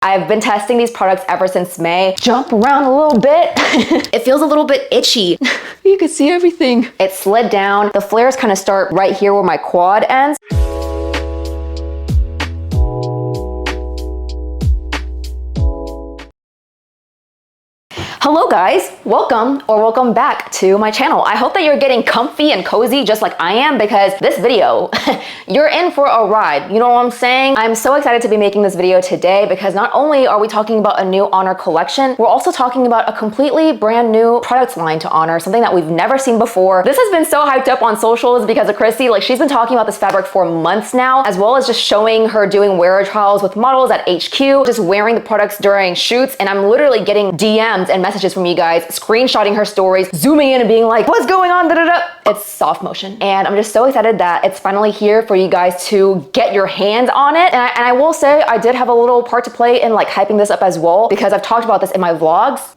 I've been testing these products ever since May. Jump around a little bit. It feels a little bit itchy. You can see everything. It slid down. The flares kind of start right here where my quad ends. Hello guys, welcome back to my channel. I hope that you're getting comfy and cozy just like I am, because this video, you're in for a ride. You know what I'm saying? I'm so excited to be making this video today because not only are we talking about a new Honor collection, we're also talking about a completely brand new product line to Honor, something that we've never seen before. This has been so hyped up on socials because of Christy. Like, she's been talking about this fabric for months now, as well as just showing her doing wearer trials with models at HQ, just wearing the products during shoots, and I'm literally getting DMs and messages from you guys, screenshotting her stories, zooming in and being like, what's going on? It's soft motion. And I'm just so excited that it's finally here for you guys to get your hands on it. And I will say I did have a little part to play in like hyping this up as well, because I've talked about this in my vlogs.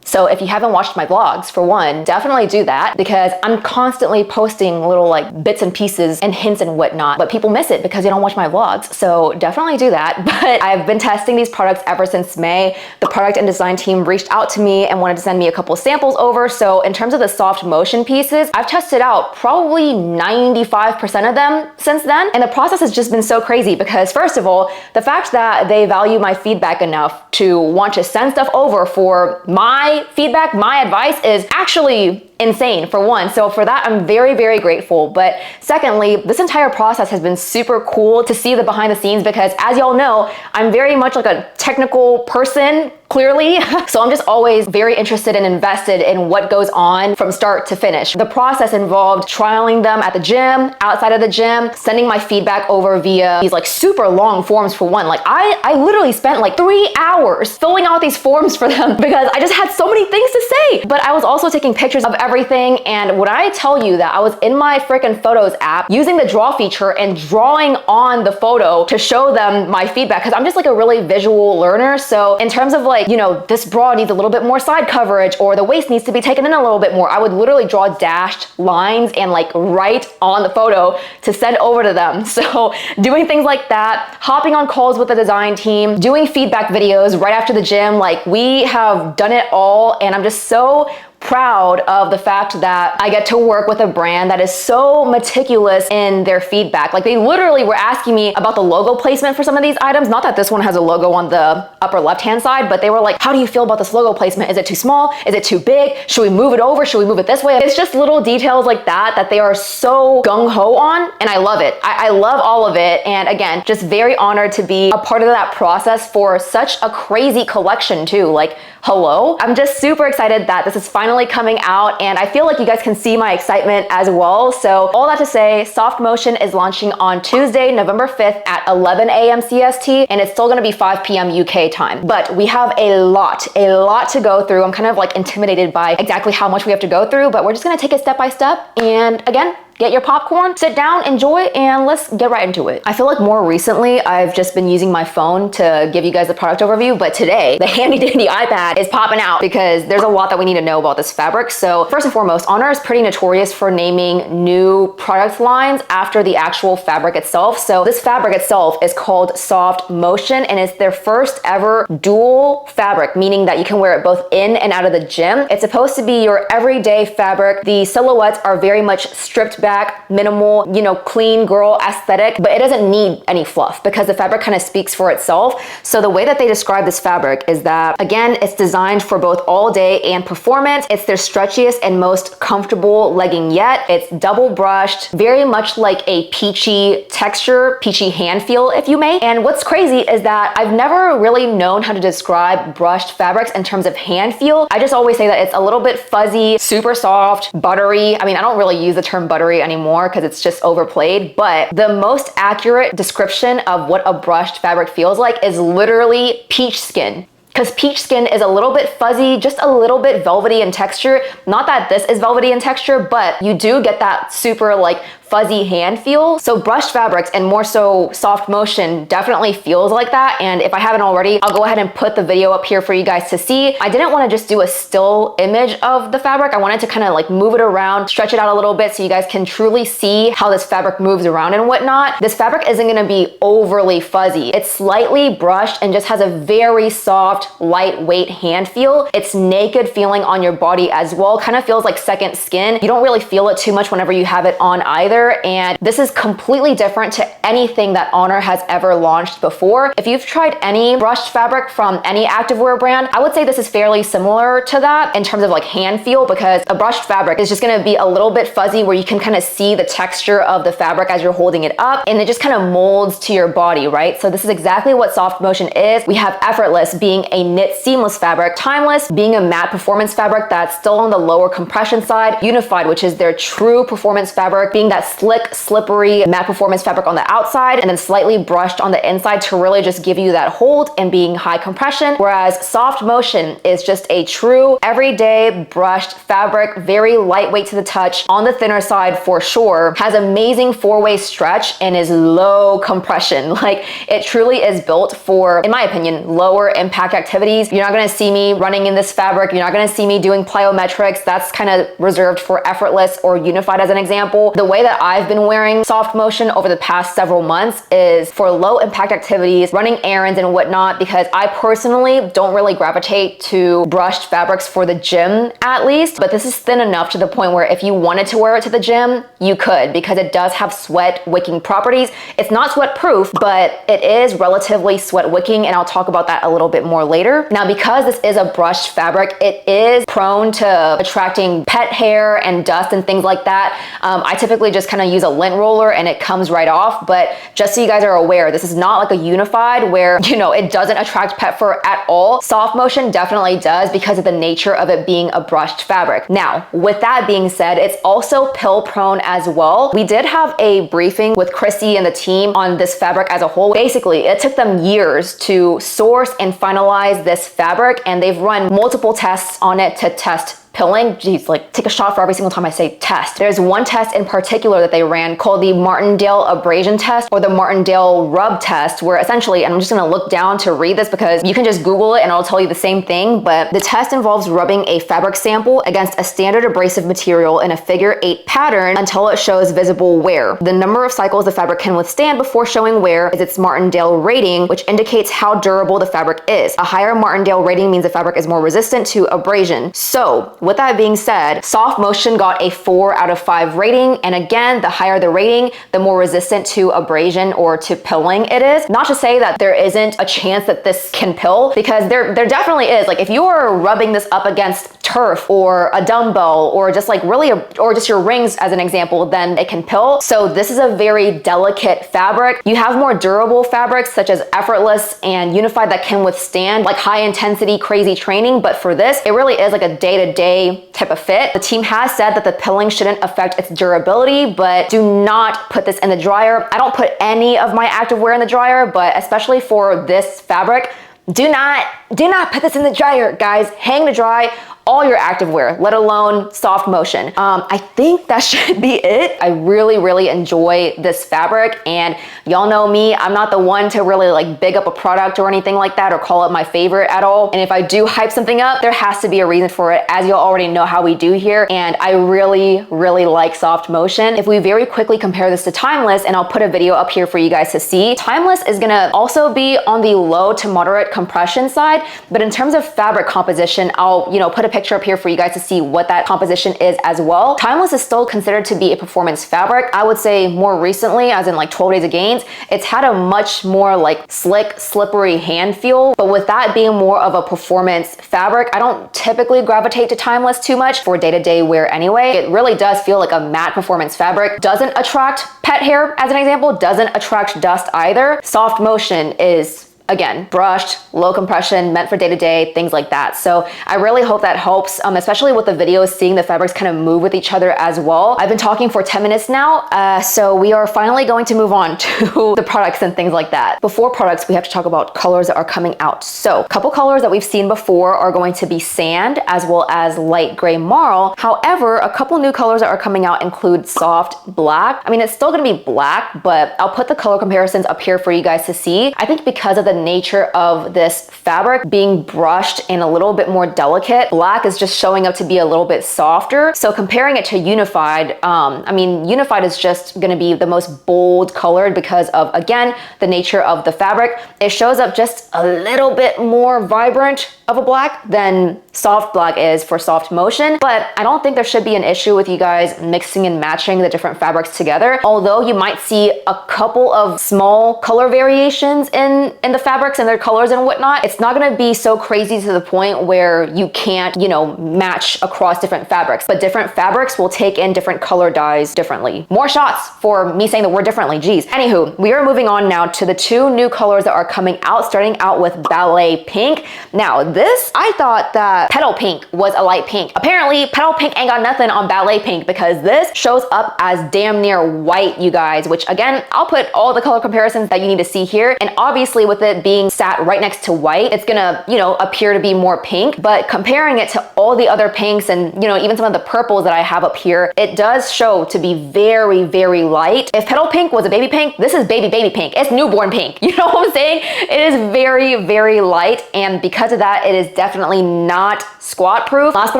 So if you haven't watched my vlogs, for one, definitely do that, because I'm constantly posting little like bits and pieces and hints and whatnot, but people miss it because they don't watch my vlogs. So definitely do that. But I've been testing these products ever since May. The product and design team reached out to me and wanted to send me a couple samples over. So in terms of the soft motion pieces, I've tested out probably 95% of them since then. And the process has just been so crazy because, first of all, the fact that they value my feedback enough to want to send stuff over for my feedback, my advice, is actually insane, for one. So for that, I'm very, very grateful. But secondly, this entire process has been super cool to see the behind the scenes, because as y'all know, I'm very much like a technical person, clearly. So I'm just always very interested and invested in what goes on from start to finish. The process involved trialing them at the gym, outside of the gym, sending my feedback over via these like super long forms, for one. Like I literally spent like 3 hours filling out these forms for them because I just had so many things to say. But I was also taking pictures of everything. And when I tell you that I was in my freaking Photos app using the draw feature and drawing on the photo to show them my feedback, because I'm just like a really visual learner. So in terms of like, you know, this bra needs a little bit more side coverage, or the waist needs to be taken in a little bit more, I would literally draw dashed lines and like write on the photo to send over to them. So doing things like that, hopping on calls with the design team, doing feedback videos right after the gym, like we have done it all. And I'm just so proud of the fact that I get to work with a brand that is so meticulous in their feedback. Like, they literally were asking me about the logo placement for some of these items. Not that this one has a logo on the upper left-hand side, but they were like, how do you feel about this logo placement? Is it too small? Is it too big? Should we move it over? Should we move it this way? It's just little details like that that they are so gung-ho on, and I love it. I love all of it. And again, just very honored to be a part of that process for such a crazy collection too. Like, hello? I'm just super excited that this is finally coming out, and I feel like you guys can see my excitement as well. So all that to say, Soft Motion is launching on Tuesday, November 5th at 11 a.m. CST, and it's still gonna be 5 p.m. UK time. But we have a lot to go through. I'm kind of like intimidated by exactly how much we have to go through, but we're just gonna take it step by step. And again, get your popcorn, sit down, enjoy, and let's get right into it. I feel like more recently, I've just been using my phone to give you guys a product overview, but today, the handy dandy iPad is popping out because there's a lot that we need to know about this fabric. So first and foremost, Honor is pretty notorious for naming new product lines after the actual fabric itself. So this fabric itself is called Soft Motion, and it's their first ever dual fabric, meaning that you can wear it both in and out of the gym. It's supposed to be your everyday fabric. The silhouettes are very much stripped back, minimal, you know, clean girl aesthetic, but it doesn't need any fluff because the fabric kind of speaks for itself. So the way that they describe this fabric is that, again, it's designed for both all day and performance. It's their stretchiest and most comfortable legging yet. It's double brushed, very much like a peachy texture, peachy hand feel, if you may. And what's crazy is that I've never really known how to describe brushed fabrics in terms of hand feel. I just always say that it's a little bit fuzzy, super soft, buttery. I mean, I don't really use the term buttery anymore because it's just overplayed, but the most accurate description of what a brushed fabric feels like is literally peach skin. Because peach skin is a little bit fuzzy, just a little bit velvety in texture. Not that this is velvety in texture, but you do get that super like fuzzy hand feel. So brushed fabrics and more so soft motion definitely feels like that. And if I haven't already, I'll go ahead and put the video up here for you guys to see. I didn't want to just do a still image of the fabric. I wanted to kind of like move it around, stretch it out a little bit so you guys can truly see how this fabric moves around and whatnot. This fabric isn't going to be overly fuzzy. It's slightly brushed and just has a very soft, lightweight hand feel. It's naked feeling on your body as well. Kind of feels like second skin. You don't really feel it too much whenever you have it on either. And this is completely different to anything that ONER has ever launched before. If you've tried any brushed fabric from any activewear brand, I would say this is fairly similar to that in terms of like hand feel, because a brushed fabric is just going to be a little bit fuzzy where you can kind of see the texture of the fabric as you're holding it up, and it just kind of molds to your body, right? So this is exactly what soft motion is. We have effortless being a knit seamless fabric, timeless being a matte performance fabric that's still on the lower compression side, unified, which is their true performance fabric, being that slick, slippery matte performance fabric on the outside, and then slightly brushed on the inside to really just give you that hold and being high compression. Whereas soft motion is just a true everyday brushed fabric, very lightweight to the touch, on the thinner side for sure, has amazing four-way stretch and is low compression. Like, it truly is built for, in my opinion, lower impact activities. You're not gonna see me running in this fabric. You're not gonna see me doing plyometrics. That's kind of reserved for effortless or unified as an example. The way that I've been wearing soft motion over the past several months is for low impact activities, running errands and whatnot, because I personally don't really gravitate to brushed fabrics for the gym at least, but this is thin enough to the point where if you wanted to wear it to the gym, you could, because it does have sweat wicking properties. It's not sweat proof, but it is relatively sweat wicking, and I'll talk about that a little bit more later. Now, because this is a brushed fabric, it is prone to attracting pet hair and dust and things like that. I typically just kind of use a lint roller and it comes right off, but just so you guys are aware, this is not like a unified where, you know, it doesn't attract pet fur at all. Soft motion definitely does because of the nature of it being a brushed fabric. Now, with that being said, it's also pill prone as well. We did have a briefing with Chrissy and the team on this fabric as a whole. Basically, it took them years to source and finalize this fabric, and they've run multiple tests on it to test pilling. Geez, like take a shot for every single time I say test. There's one test in particular that they ran called the Martindale abrasion test, or the Martindale rub test, where essentially, and I'm just gonna look down to read this because you can just Google it and it'll tell you the same thing, but the test involves rubbing a fabric sample against a standard abrasive material in a figure 8 pattern until it shows visible wear. The number of cycles the fabric can withstand before showing wear is its Martindale rating, which indicates how durable the fabric is. A higher Martindale rating means the fabric is more resistant to abrasion. So, with that being said, soft motion got a 4 out of 5 rating, and again, the higher the rating, the more resistant to abrasion or to pilling it is. Not to say that there isn't a chance that this can pill, because there definitely is. Like, if you are rubbing this up against turf or a dumbbell or just like really, or just your rings as an example, then it can pill. So this is a very delicate fabric. You have more durable fabrics such as effortless and unified that can withstand like high intensity, crazy training, but for this, it really is like a day-to-day type of fit. The team has said that the pilling shouldn't affect its durability, but do not put this in the dryer. I don't put any of my activewear in the dryer, but especially for this fabric, do not put this in the dryer, guys. Hang to dry all your activewear, let alone soft motion. I think that should be it. I really enjoy this fabric, and y'all know me, I'm not the one to really like big up a product or anything like that or call it my favorite at all. And if I do hype something up, there has to be a reason for it, as y'all already know how we do here. And I really like soft motion. If we very quickly compare this to Timeless, and I'll put a video up here for you guys to see, Timeless is gonna also be on the low to moderate compression side, but in terms of fabric composition, I'll, you know, put a picture up here for you guys to see what that composition is as well. Timeless is still considered to be a performance fabric. I would say more recently, as in like 12 Days of Gains, it's had a much more like slick, slippery hand feel. But with that being more of a performance fabric, I don't typically gravitate to Timeless too much for day-to-day wear anyway. It really does feel like a matte performance fabric. Doesn't attract pet hair, as an example, doesn't attract dust either. Soft motion is again, brushed, low compression, meant for day-to-day, things like that. So I really hope that helps, especially with the videos, seeing the fabrics kind of move with each other as well. I've been talking for 10 minutes now, so we are finally going to move on to the products and things like that. Before products, we have to talk about colors that are coming out. So a couple colors that we've seen before are going to be sand as well as light gray marl. However, a couple new colors that are coming out include soft black. I mean, it's still gonna be black, but I'll put the color comparisons up here for you guys to see. I think because of the nature of this fabric being brushed and a little bit more delicate, black is just showing up to be a little bit softer. So comparing it to unified, I mean, unified is just gonna be the most bold colored because of, again, the nature of the fabric. It shows up just a little bit more vibrant of a black than soft black is for soft motion, but I don't think there should be an issue with you guys mixing and matching the different fabrics together. Although you might see a couple of small color variations in the fabrics and their colors and whatnot, it's not gonna be so crazy to the point where you can't, you know, match across different fabrics, but different fabrics will take in different color dyes differently. More shots for me saying the word differently, geez. Anywho, we are moving on now to the two new colors that are coming out, starting out with Ballet Pink. Now this, I thought that Petal Pink was a light pink. Apparently, Petal Pink ain't got nothing on Ballet Pink because this shows up as damn near white, you guys, which again, I'll put all the color comparisons that you need to see here. And obviously with it being sat right next to white, it's gonna, you know, appear to be more pink, but comparing it to all the other pinks and, you know, even some of the purples that I have up here, it does show to be very, very light. If Petal Pink was a baby pink, this is baby pink. It's newborn pink. You know what I'm saying? It is very, very light. And because of that, it is definitely not squat proof. Last but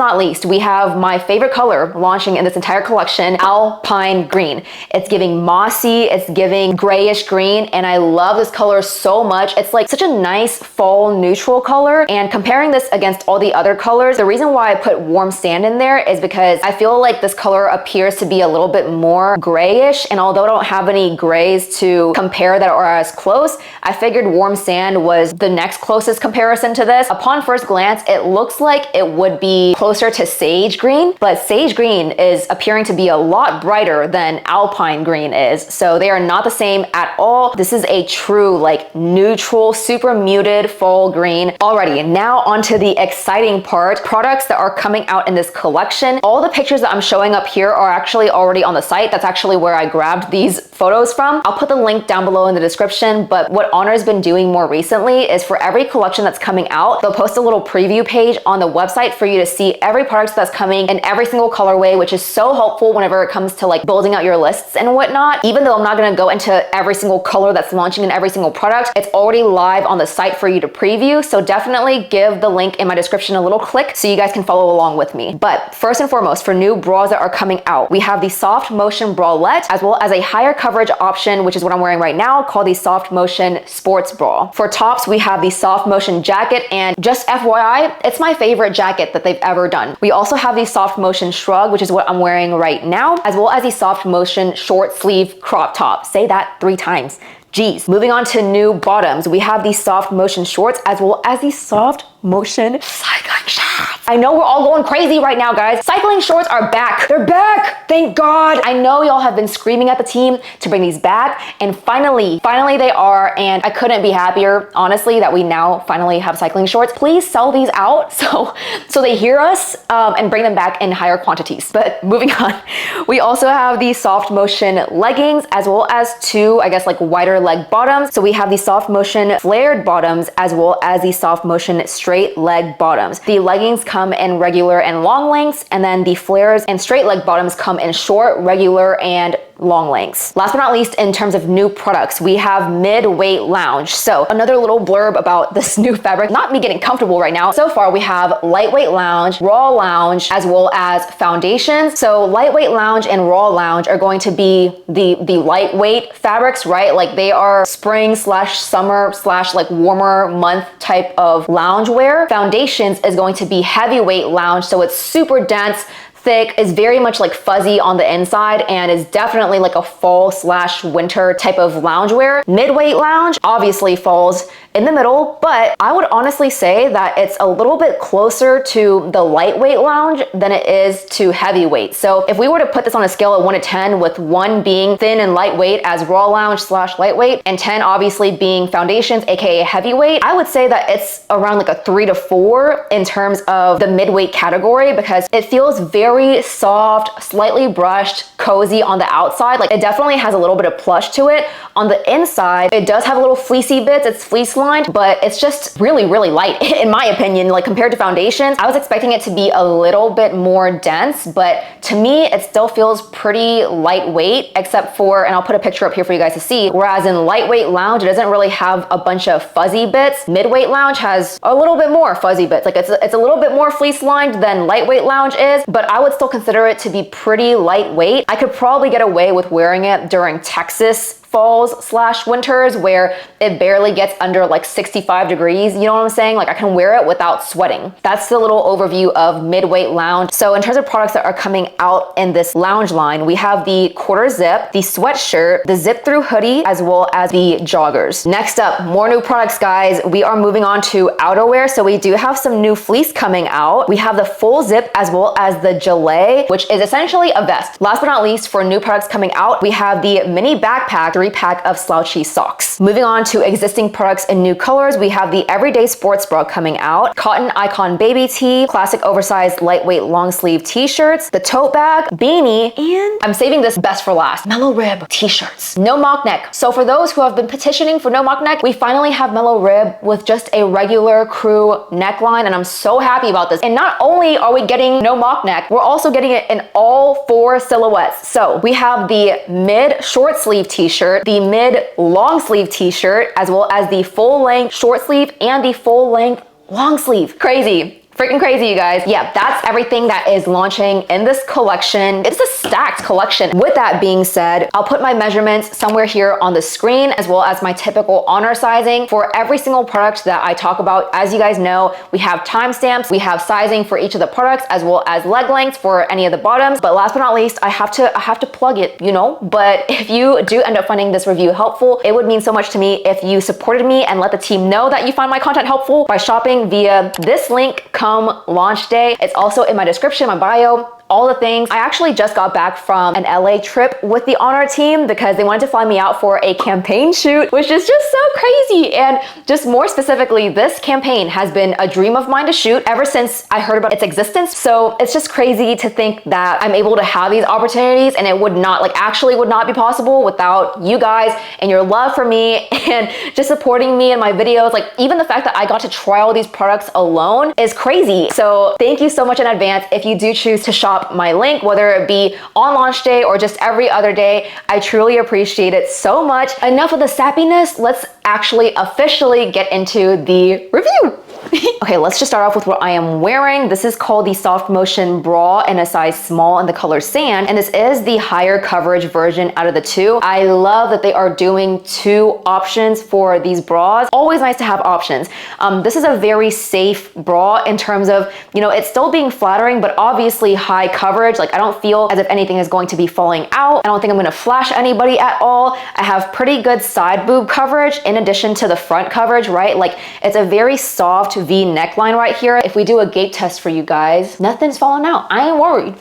not least, we have my favorite color launching in this entire collection, Alpine Green. It's giving mossy, it's giving grayish green, and I love this color so much. It's like such a nice fall neutral color. And comparing this against all the other colors, the reason why I put warm sand in there is because I feel like this color appears to be a little bit more grayish. And although I don't have any grays to compare that are as close, I figured warm sand was the next closest comparison to this. Upon first glance, it looks like it would be closer to sage green, but sage green is appearing to be a lot brighter than Alpine Green is. So they are not the same at all. This is a true like neutral, super muted fall green. Alrighty, now onto the exciting part, products that are coming out in this collection. All the pictures that I'm showing up here are actually already on the site. That's actually where I grabbed these photos from. I'll put the link down below in the description, but what Honor's been doing more recently is for every collection that's coming out, they'll post a little preview page on the website for you to see every product that's coming in every single colorway, which is so helpful whenever it comes to like building out your lists and whatnot. Even though I'm not gonna go into every single color that's launching in every single product, it's already live on the site for you to preview. So definitely give the link in my description a little click so you guys can follow along with me. But first and foremost, for new bras that are coming out, we have the Soft Motion Bralette as well as a higher coverage option, which is what I'm wearing right now, called the Soft Motion Sports Bra. For tops, we have the Soft Motion Jacket, and just FYI, it's my favorite jacket that they've ever done. We also have the Soft Motion Shrug, which is what I'm wearing right now, as well as the Soft Motion Short Sleeve Crop Top. Say that 3 times. Geez. Moving on to new bottoms, we have the Soft Motion Shorts as well as the Soft Motion Cycling Shorts. I know we're all going crazy right now, guys. Cycling shorts are back. They're back. Thank God. I know y'all have been screaming at the team to bring these back, and finally they are, and I couldn't be happier, honestly, that we now finally have cycling shorts. Please sell these out so they hear us and bring them back in higher quantities. But moving on, we also have the Soft Motion leggings as well as 2, I guess, like wider leg bottoms. So we have the Soft Motion flared bottoms as well as the Soft Motion straight leg bottoms. The leggings come in regular and long lengths, and then the flares and straight leg bottoms come in short, regular, and long lengths. Last but not least, in terms of new products, we have Midweight Lounge. So another little blurb about this new fabric, not me getting comfortable right now. So far we have lightweight lounge, raw lounge, as well as foundations. So lightweight lounge and raw lounge are going to be the lightweight fabrics, right? Like they are spring slash summer slash like warmer month type of loungewear. Foundations is going to be heavyweight lounge. So it's super dense, thick, is very much like fuzzy on the inside, and is definitely like a fall slash winter type of loungewear. Midweight lounge obviously falls in the middle, but I would honestly say that it's a little bit closer to the lightweight lounge than it is to heavyweight. So if we were to put this on a scale of 1 to 10, with 1 being thin and lightweight as raw lounge / lightweight, and 10 obviously being foundations, aka heavyweight, I would say that it's around like a 3 to 4 in terms of the midweight category, because it feels very soft, slightly brushed, cozy on the outside. Like, it definitely has a little bit of plush to it. On the inside, it does have a little fleecy bits. It's fleece lined, but it's just really, really light in my opinion. Like, compared to foundations, I was expecting it to be a little bit more dense, but to me, it still feels pretty lightweight, except for, and I'll put a picture up here for you guys to see, whereas in lightweight lounge, it doesn't really have a bunch of fuzzy bits. Midweight lounge has a little bit more fuzzy bits. Like, it's a little bit more fleece lined than lightweight lounge is, but I would still consider it to be pretty lightweight. I could probably get away with wearing it during Texas falls / winters, where it barely gets under like 65 degrees. You know what I'm saying? Like, I can wear it without sweating. That's the little overview of midweight lounge. So in terms of products that are coming out in this lounge line, we have the quarter zip, the sweatshirt, the zip through hoodie, as well as the joggers. Next up, more new products, guys. We are moving on to outerwear. So we do have some new fleece coming out. We have the full zip as well as the gilet, which is essentially a vest. Last but not least, for new products coming out, we have the mini backpack 3-pack of Slouchy Socks. Moving on to existing products in new colors, we have the everyday sports bra coming out, cotton icon baby tee, classic oversized lightweight long sleeve t-shirts, the tote bag, beanie, and I'm saving this best for last, Mellow rib t-shirts. No mock neck. So for those who have been petitioning for no mock neck, we finally have Mellow rib with just a regular crew neckline, and I'm so happy about this. And not only are we getting no mock neck, we're also getting it in all 4 silhouettes. So we have the mid short sleeve t-shirt, the mid long sleeve t-shirt, as well as the full length short sleeve and the full length long sleeve. Crazy. Freaking crazy, you guys. Yeah, that's everything that is launching in this collection. It's a stacked collection. With that being said, I'll put my measurements somewhere here on the screen, as well as my typical honor sizing for every single product that I talk about. As you guys know, we have timestamps, we have sizing for each of the products, as well as leg lengths for any of the bottoms. But last but not least, I have to plug it, you know? But if you do end up finding this review helpful, it would mean so much to me if you supported me and let the team know that you find my content helpful by shopping via this link come launch day. It's also in my description, my bio, all the things. I actually just got back from an LA trip with the Honor team because they wanted to fly me out for a campaign shoot, which is just so crazy. And just more specifically, this campaign has been a dream of mine to shoot ever since I heard about its existence. So it's just crazy to think that I'm able to have these opportunities, and it would not, like, actually would not be possible without you guys and your love for me and just supporting me in my videos. Like, even the fact that I got to try all these products alone is crazy. So thank you so much in advance if you do choose to shop my link, whether it be on launch day or just every other day. I truly appreciate it so much. Enough of the sappiness. Let's actually officially get into the review. Okay, let's just start off with what I am wearing. This is called the SoftMotion bra in a size small in the color sand, and this is the higher coverage version out of the 2. I love that they are doing 2 options for these bras. Always nice to have options. This is a very safe bra in terms of, you know, it's still being flattering, but obviously high coverage. Like, I don't feel as if anything is going to be falling out. I don't think I'm gonna flash anybody at all. I have pretty good side boob coverage in addition to the front coverage, right? Like, it's a very soft V neckline right here. If we do a gape test for you guys, nothing's falling out. I ain't worried.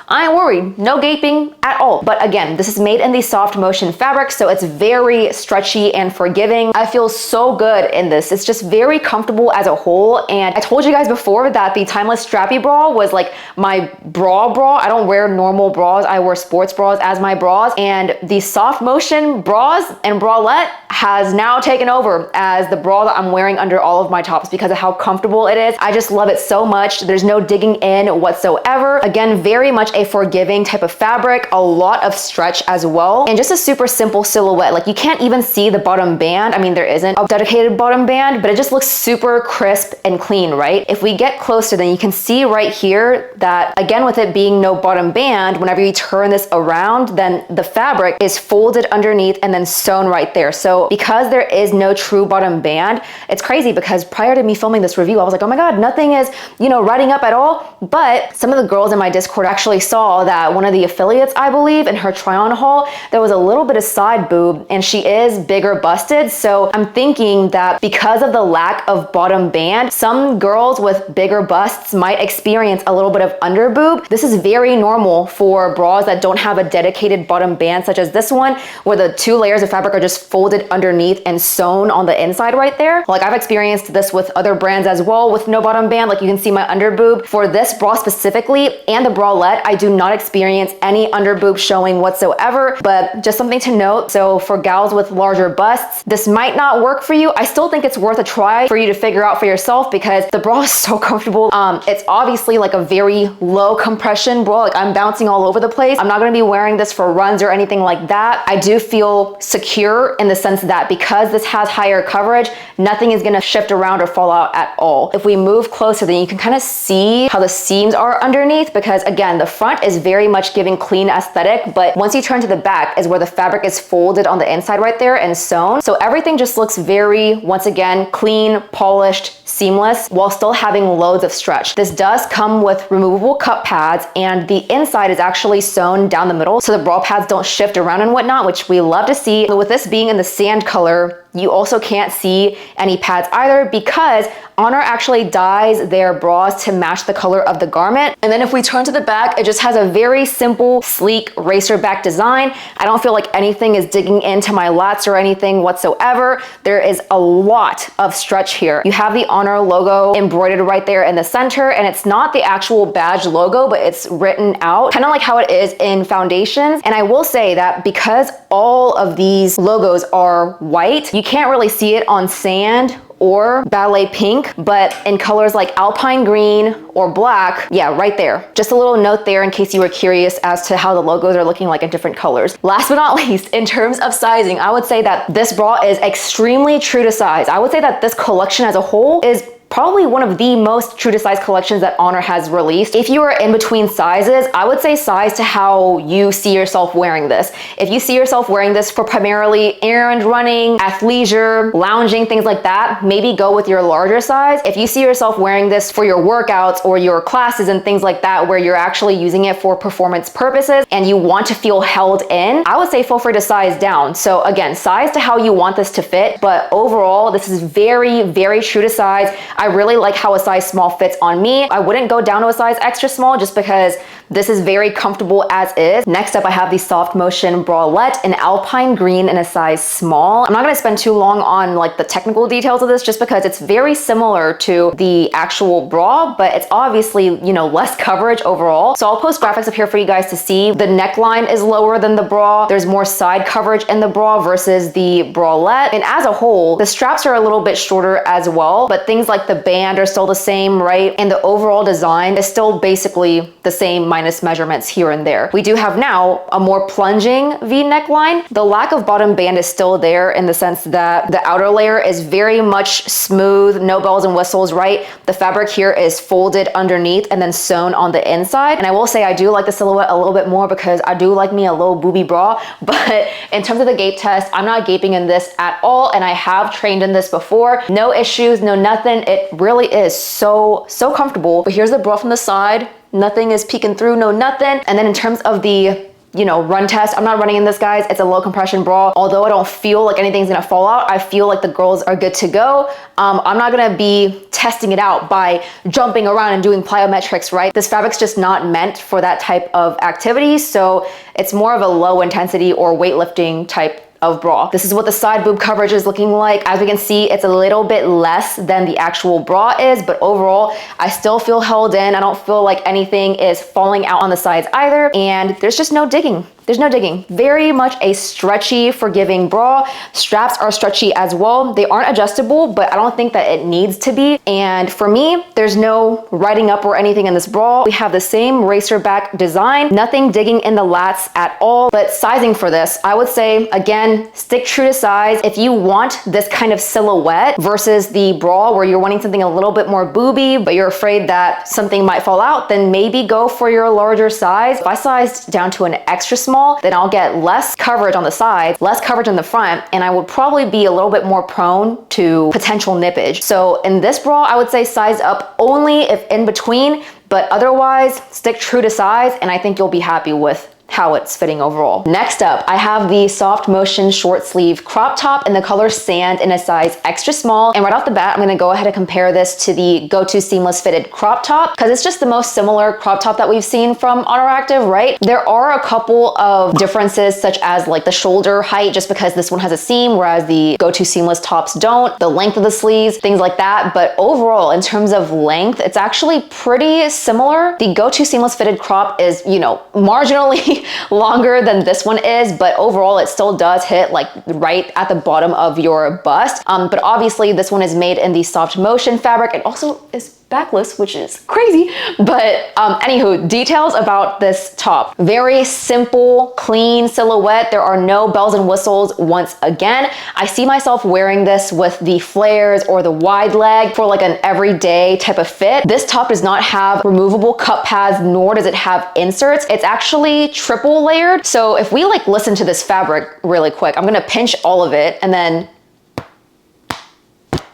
I ain't worried, no gaping at all. But again, this is made in the SoftMotion fabric, so it's very stretchy and forgiving. I feel so good in this. It's just very comfortable as a whole. And I told you guys before that the Timeless Strappy bra was like my bra. I don't wear normal bras. I wear sports bras as my bras. And the SoftMotion bras and bralette has now taken over as the bra that I'm wearing under all of my tops because of how comfortable it is. I just love it so much. There's no digging in whatsoever. Again, very much a forgiving type of fabric, a lot of stretch as well, and just a super simple silhouette. Like, you can't even see the bottom band. I mean, there isn't a dedicated bottom band, but it just looks super crisp and clean, right? If we get closer, then you can see right here that, again, with it being no bottom band, whenever you turn this around, then the fabric is folded underneath and then sewn right there. So because there is no true bottom band, it's crazy because prior to me filming this review, I was like, oh my God, nothing is, you know, riding up at all. But some of the girls in my Discord actually saw that one of the affiliates, I believe, in her try-on haul, there was a little bit of side boob, and she is bigger busted. So I'm thinking that because of the lack of bottom band, some girls with bigger busts might experience a little bit of under boob. This is very normal for bras that don't have a dedicated bottom band, such as this one, where the 2 layers of fabric are just folded underneath and sewn on the inside right there. Like, I've experienced this with other brands as well with no bottom band. Like, you can see my under boob. For this bra specifically and the bralette, I do not experience any under boob showing whatsoever, but just something to note. So for gals with larger busts, this might not work for you. I still think it's worth a try for you to figure out for yourself because the bra is so comfortable. It's obviously like a very low compression bra. Like, I'm bouncing all over the place. I'm not gonna be wearing this for runs or anything like that. I do feel secure in the sense that because this has higher coverage, nothing is gonna shift around or fall out at all. If we move closer, then you can kind of see how the seams are underneath, because again, the front is very much giving clean aesthetic, but once you turn to the back is where the fabric is folded on the inside right there and sewn. So everything just looks very, once again, clean, polished, seamless, while still having loads of stretch. This does come with removable cup pads, and the inside is actually sewn down the middle so the bra pads don't shift around and whatnot, which we love to see. With this being in the sand color, you also can't see any pads either because ONER actually dyes their bras to match the color of the garment. And then if we turn to the back, it just has a very simple, sleek racer back design. I don't feel like anything is digging into my lats or anything whatsoever. There is a lot of stretch here. You have the ONER logo embroidered right there in the center, and it's not the actual badge logo, but it's written out, kind of like how it is in foundations. And I will say that because all of these logos are white, you can't really see it on sand or Ballet pink, but in colors like Alpine green or black, yeah, right there. Just a little note there in case you were curious as to how the logos are looking like in different colors. Last but not least, in terms of sizing, I would say that this bra is extremely true to size. I would say that this collection as a whole is probably one of the most true to size collections that ONER has released. If you are in between sizes, I would say size to how you see yourself wearing this. If you see yourself wearing this for primarily errand running, athleisure, lounging, things like that, maybe go with your larger size. If you see yourself wearing this for your workouts or your classes and things like that, where you're actually using it for performance purposes and you want to feel held in, I would say feel free to size down. So again, size to how you want this to fit, but overall, this is very, very true to size. I really like how a size small fits on me. I wouldn't go down to a size extra small just because this is very comfortable as is. Next up, I have the SofTmotion bralette in Alpine green in a size small. I'm not gonna spend too long on like the technical details of this just because it's very similar to the actual bra, but it's obviously, you know, less coverage overall. So I'll post graphics up here for you guys to see. The neckline is lower than the bra. There's more side coverage in the bra versus the bralette. And as a whole, the straps are a little bit shorter as well, but things like the band are still the same, right? And the overall design is still basically the same minus measurements here and there. We do have now a more plunging V neckline. The lack of bottom band is still there in the sense that the outer layer is very much smooth, no bells and whistles, right? The fabric here is folded underneath and then sewn on the inside. And I will say I do like the silhouette a little bit more because I do like me a little booby bra, but in terms of the gape test, I'm not gaping in this at all, and I have trained in this before. No issues, no nothing. It really is so comfortable. But here's the bra from the side. Nothing is peeking through, no nothing. And then in terms of the, you know, run test, I'm not running in this, guys. It's a low compression bra. Although I don't feel like anything's gonna fall out, I feel like the girls are good to go. I'm not gonna be testing it out by jumping around and doing plyometrics, right? This fabric's just not meant for that type of activity. So it's more of a low intensity or weightlifting type of bra. This is what the side boob coverage is looking like. As we can see, it's a little bit less than the actual bra is, but overall, I still feel held in. I don't feel like anything is falling out on the sides either, and there's just no digging. There's no digging. Very much a stretchy, forgiving bra. Straps are stretchy as well. They aren't adjustable, but I don't think that it needs to be. And for me, there's no riding up or anything in this bra. We have the same racer back design, nothing digging in the lats at all. But sizing for this, I would say, again, stick true to size. If you want this kind of silhouette versus the bra where you're wanting something a little bit more booby, but you're afraid that something might fall out, then maybe go for your larger size. If I sized down to an extra small, small, then I'll get less coverage on the sides, less coverage in the front, and I would probably be a little bit more prone to potential nippage. So in this bra, I would say size up only if in between, but otherwise stick true to size, and I think you'll be happy with how it's fitting overall. Next up, I have the SofTMOTION short sleeve crop top in the color sand in a size extra small. And right off the bat, I'm gonna go ahead and compare this to the Go-To seamless fitted crop top because it's just the most similar crop top that we've seen from ONER ACTIVE, right? There are a couple of differences such as like the shoulder height, just because this one has a seam, whereas the Go-To seamless tops don't, the length of the sleeves, things like that. But overall, in terms of length, it's actually pretty similar. The Go-To seamless fitted crop is, you know, marginally longer than this one is, but overall it still does hit like right at the bottom of your bust. But obviously this one is made in the SofTMOTION fabric. It also is backless, which is crazy. But anywho, details about this top. Very simple, clean silhouette. There are no bells and whistles once again. I see myself wearing this with the flares or the wide leg for like an everyday type of fit. This top does not have removable cup pads, nor does it have inserts. It's actually triple layered. So if we like listen to this fabric really quick, I'm gonna pinch all of it and then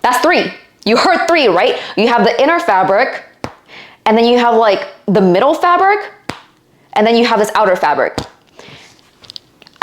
that's 3. You heard 3, right? You have the inner fabric, and then you have like the middle fabric, and then you have this outer fabric.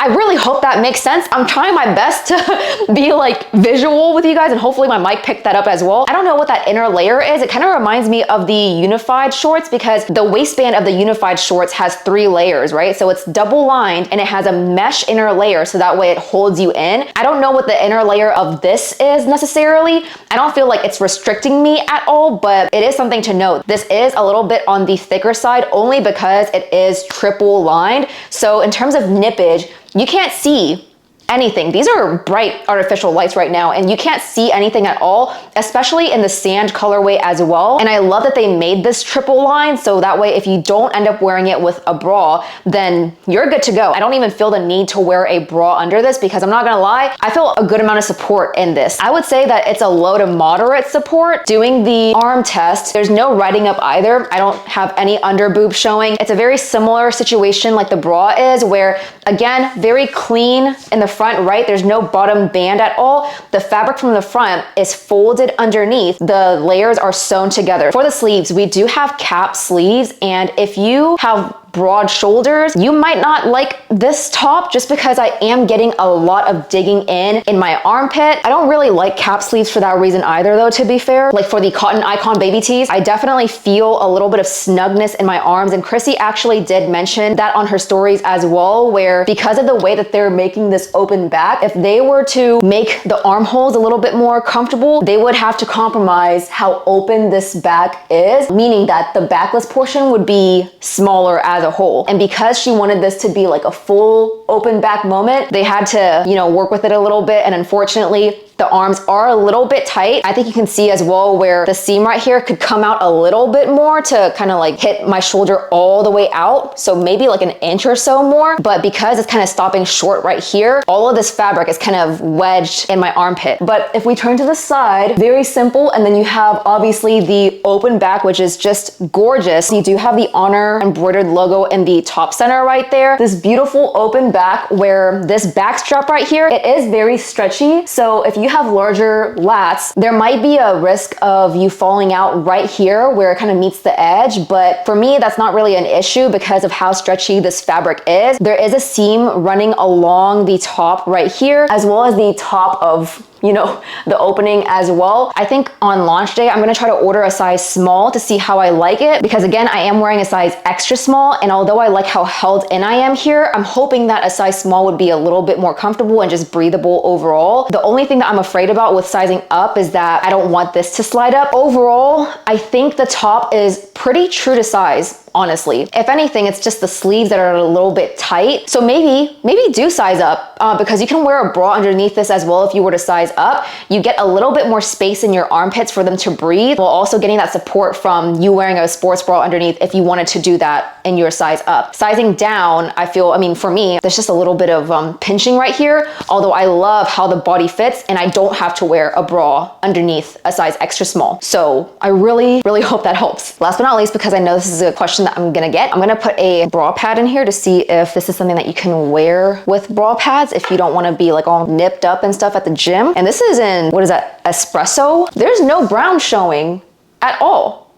I really hope that makes sense. I'm trying my best to be like visual with you guys, and hopefully my mic picked that up as well. I don't know what that inner layer is. It kind of reminds me of the unified shorts because the waistband of the unified shorts has 3 layers, right? So it's double lined and it has a mesh inner layer so that way it holds you in. I don't know what the inner layer of this is necessarily. I don't feel like it's restricting me at all, but it is something to note. This is a little bit on the thicker side only because it is triple lined. So in terms of nippage, you can't see anything. These are bright artificial lights right now and you can't see anything at all, especially in the sand colorway as well. And I love that they made this triple line so that way if you don't end up wearing it with a bra, then you're good to go. I don't even feel the need to wear a bra under this because I'm not gonna lie, I feel a good amount of support in this. I would say that it's a low to moderate support. Doing the arm test, there's no riding up either. I don't have any under boob showing. It's a very similar situation like the bra is where, again, very clean in the front, right? There's no bottom band at all. The fabric from the front is folded underneath. The layers are sewn together. For the sleeves, we do have cap sleeves, and if you have broad shoulders, you might not like this top just because I am getting a lot of digging in my armpit. I don't really like cap sleeves for that reason either though, to be fair. Like for the Cotton Icon baby tees, I definitely feel a little bit of snugness in my arms, and Chrissy actually did mention that on her stories as well, where because of the way that they're making this open back, if they were to make the armholes a little bit more comfortable, they would have to compromise how open this back is, meaning that the backless portion would be smaller as a whole. And because she wanted this to be like a full open back moment, they had to, you know, work with it a little bit. And unfortunately, the arms are a little bit tight. I think you can see as well where the seam right here could come out a little bit more to kind of like hit my shoulder all the way out. So maybe like an inch or so more, but because it's kind of stopping short right here, all of this fabric is kind of wedged in my armpit. But if we turn to the side, very simple. And then you have obviously the open back, which is just gorgeous. You do have the ONER embroidered logo in the top center right there. This beautiful open back where this back strap right here, it is very stretchy. So if you have larger lats, there might be a risk of you falling out right here where it kind of meets the edge. But for me, that's not really an issue because of how stretchy this fabric is. There is a seam running along the top right here, as well as the top of, you know, the opening as well. I think on launch day, I'm gonna try to order a size small to see how I like it, because again, I am wearing a size extra small, and although I like how held in I am here, I'm hoping that a size small would be a little bit more comfortable and just breathable overall. The only thing that I'm afraid about with sizing up is that I don't want this to slide up. Overall, I think the top is pretty true to size, honestly. If anything, it's just the sleeves that are a little bit tight. So maybe do size up because you can wear a bra underneath this as well if you were to size size up, you get a little bit more space in your armpits for them to breathe, while also getting that support from you wearing a sports bra underneath if you wanted to do that in your size up. Sizing down, I feel, I mean, for me, there's just a little bit of pinching right here, although I love how the body fits and I don't have to wear a bra underneath a size extra small. So I really, really hope that helps. Last but not least, because I know this is a question that I'm gonna get, I'm gonna put a bra pad in here to see if this is something that you can wear with bra pads if you don't wanna be like all nipped up and stuff at the gym. And this is in, what is that, espresso? There's no brown showing at all.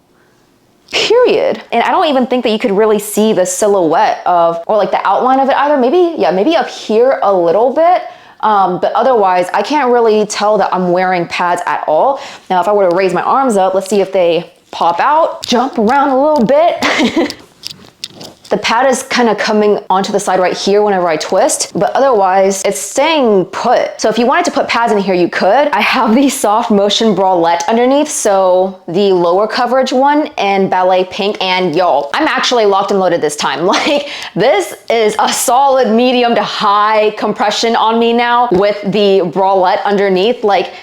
Period. And I don't even think that you could really see the silhouette of, or like the outline of it either. Maybe, yeah, maybe up here a little bit. But otherwise, I can't really tell that I'm wearing pads at all. Now, if I were to raise my arms up, let's see if they pop out, jump around a little bit. The pad is kind of coming onto the side right here whenever I twist, but otherwise it's staying put. So if you wanted to put pads in here, you could. I have the soft motion bralette underneath, so the lower coverage one in Ballet pink, and y'all, I'm actually locked and loaded this time. Like, this is a solid medium to high compression on me now with the bralette underneath. Like,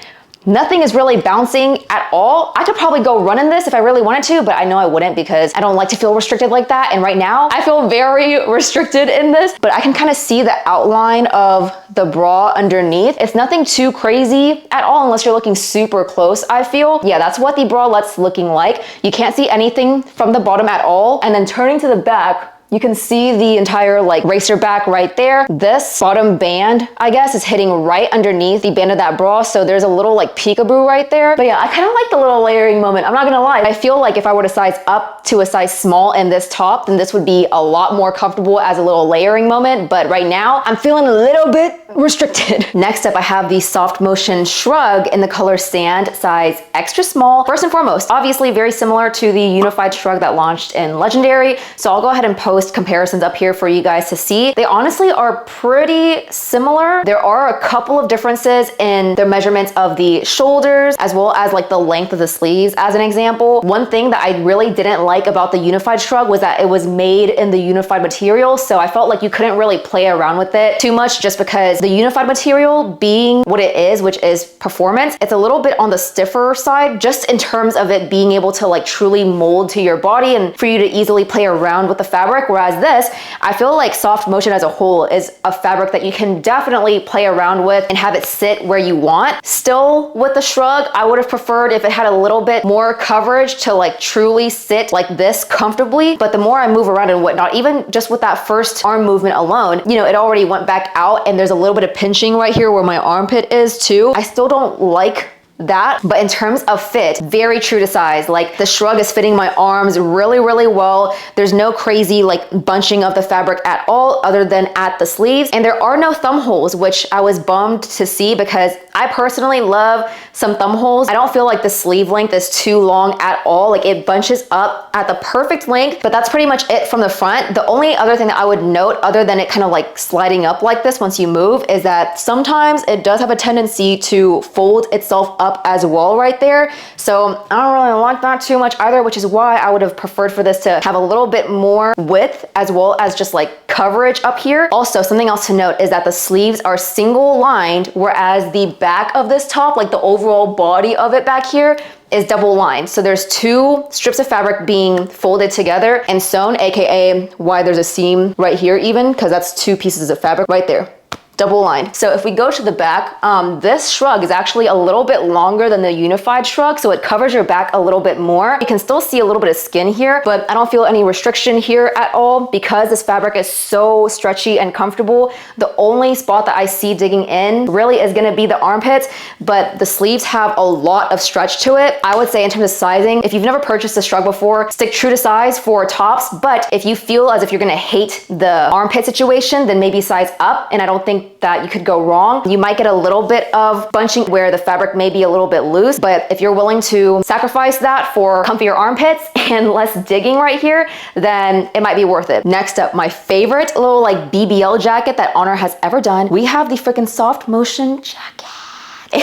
nothing is really bouncing at all. I could probably go run in this if I really wanted to, but I know I wouldn't because I don't like to feel restricted like that. And right now I feel very restricted in this, but I can kind of see the outline of the bra underneath. It's nothing too crazy at all unless you're looking super close, I feel. Yeah, that's what the bralette's looking like. You can't see anything from the bottom at all. And then turning to the back, you can see the entire like racer back right there. This bottom band, I guess, is hitting right underneath the band of that bra. So there's a little like peekaboo right there. But yeah, I kind of like the little layering moment. I'm not gonna lie. I feel like if I were to size up to a size small in this top, then this would be a lot more comfortable as a little layering moment. But right now, I'm feeling a little bit restricted. Next up, I have the soft motion Shrug in the color sand, size extra small. First and foremost, obviously very similar to the unified Shrug that launched in Legendary. So I'll go ahead and post comparisons up here for you guys to see. They honestly are pretty similar. There are a couple of differences in their measurements of the shoulders as well as like the length of the sleeves as an example. One thing that I really didn't like about the unified Shrug was that it was made in the unified material, so I felt like you couldn't really play around with it too much just because the unified material being what it is, which is performance, it's a little bit on the stiffer side just in terms of it being able to like truly mold to your body and for you to easily play around with the fabric. Whereas this, I feel like soft motion as a whole is a fabric that you can definitely play around with and have it sit where you want. Still with the Shrug, I would have preferred if it had a little bit more coverage to like truly sit like this comfortably. But the more I move around and whatnot, even just with that first arm movement alone, you know, it already went back out and there's a little bit of pinching right here where my armpit is too. I still don't like that, but in terms of fit, very true to size. Like the Shrug is fitting my arms really, really well. There's no crazy like bunching of the fabric at all other than at the sleeves. And there are no thumb holes, which I was bummed to see because I personally love some thumb holes. I don't feel like the sleeve length is too long at all. Like it bunches up at the perfect length, but that's pretty much it from the front. The only other thing that I would note other than it kind of like sliding up like this once you move is that sometimes it does have a tendency to fold itself up as well right there. So I don't really like that too much either, which is why I would have preferred for this to have a little bit more width as well as just like coverage up here. Also, something else to note is that the sleeves are single lined, whereas the back of this top, like the overall body of it back here, is double lined. So there's two strips of fabric being folded together and sewn, aka why there's a seam right here even, because that's two pieces of fabric right there. Double line. So if we go to the back, this Shrug is actually a little bit longer than the unified Shrug, so it covers your back a little bit more. You can still see a little bit of skin here, but I don't feel any restriction here at all because this fabric is so stretchy and comfortable. The only spot that I see digging in really is gonna be the armpits, but the sleeves have a lot of stretch to it. I would say in terms of sizing, if you've never purchased a Shrug before, stick true to size for tops, but if you feel as if you're gonna hate the armpit situation, then maybe size up, and I don't think that you could go wrong. You might get a little bit of bunching where the fabric may be a little bit loose, but if you're willing to sacrifice that for comfier armpits and less digging right here, then it might be worth it. Next up, my favorite little like BBL jacket that Honor has ever done. We have the freaking soft motion jacket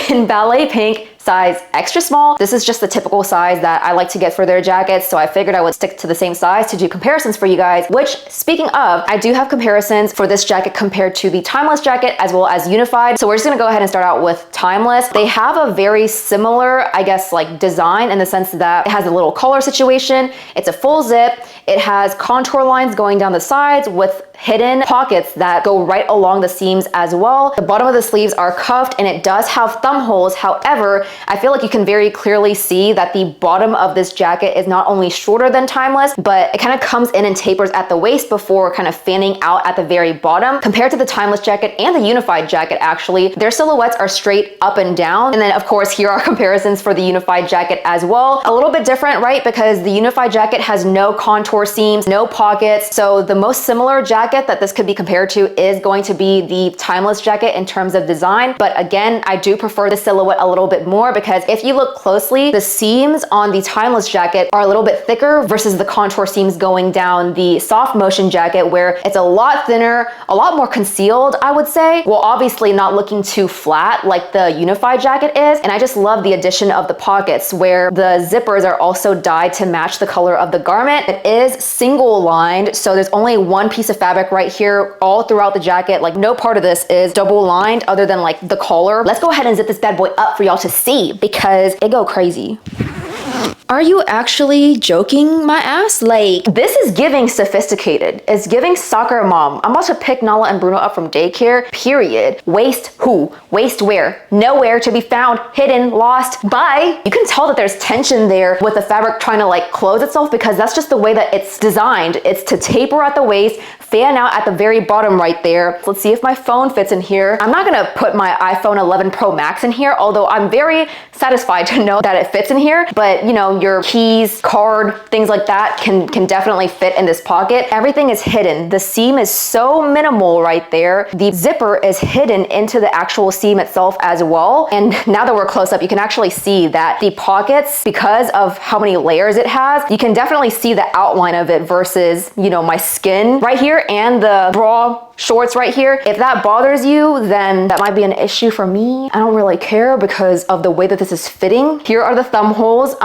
in Ballet pink, size extra small. This is just the typical size that I like to get for their jackets, so I figured I would stick to the same size to do comparisons for you guys, which, speaking of, I do have comparisons for this jacket compared to the Timeless jacket as well as Unified. So we're just gonna go ahead and start out with Timeless. They have a very similar, I guess, like design in the sense that it has a little collar situation. It's a full zip. It has contour lines going down the sides with hidden pockets that go right along the seams as well. The bottom of the sleeves are cuffed and it does have thumb holes. However, I feel like you can very clearly see that the bottom of this jacket is not only shorter than Timeless, but it kind of comes in and tapers at the waist before kind of fanning out at the very bottom. Compared to the Timeless jacket and the Unified jacket, actually, their silhouettes are straight up and down. And then of course, here are comparisons for the Unified jacket as well. A little bit different, right? Because the Unified jacket has no contour seams, no pockets. So the most similar jacket that this could be compared to is going to be the Timeless jacket in terms of design. But again, I do prefer the silhouette a little bit more because if you look closely, the seams on the Timeless jacket are a little bit thicker versus the contour seams going down the Soft Motion jacket, where it's a lot thinner, a lot more concealed, I would say. Well, obviously not looking too flat like the Unified jacket is. And I just love the addition of the pockets where the zippers are also dyed to match the color of the garment. It is single lined, so there's only one piece of fabric right here all throughout the jacket. Like no part of this is double lined other than like the collar. Let's go ahead and zip this bad boy up for y'all to see because it go crazy. Are you actually joking my ass? Like, this is giving sophisticated. It's giving soccer mom. I'm about to pick Nala and Bruno up from daycare, period. Waist who? Waist where? Nowhere to be found, hidden, lost. Bye. You can tell that there's tension there with the fabric trying to like close itself because that's just the way that it's designed. It's to taper at the waist, fan out at the very bottom right there. Let's see if my phone fits in here. I'm not gonna put my iPhone 11 Pro Max in here, although I'm very satisfied to know that it fits in here. But you know, your keys, card, things like that can definitely fit in this pocket. Everything is hidden. The seam is so minimal right there. The zipper is hidden into the actual seam itself as well. And now that we're close up, you can actually see that the pockets, because of how many layers it has, you can definitely see the outline of it versus, you know, my skin right here and the bra shorts right here. If that bothers you, then that might be an issue for me. I don't really care because of the way that this is fitting. Here are the thumb holes.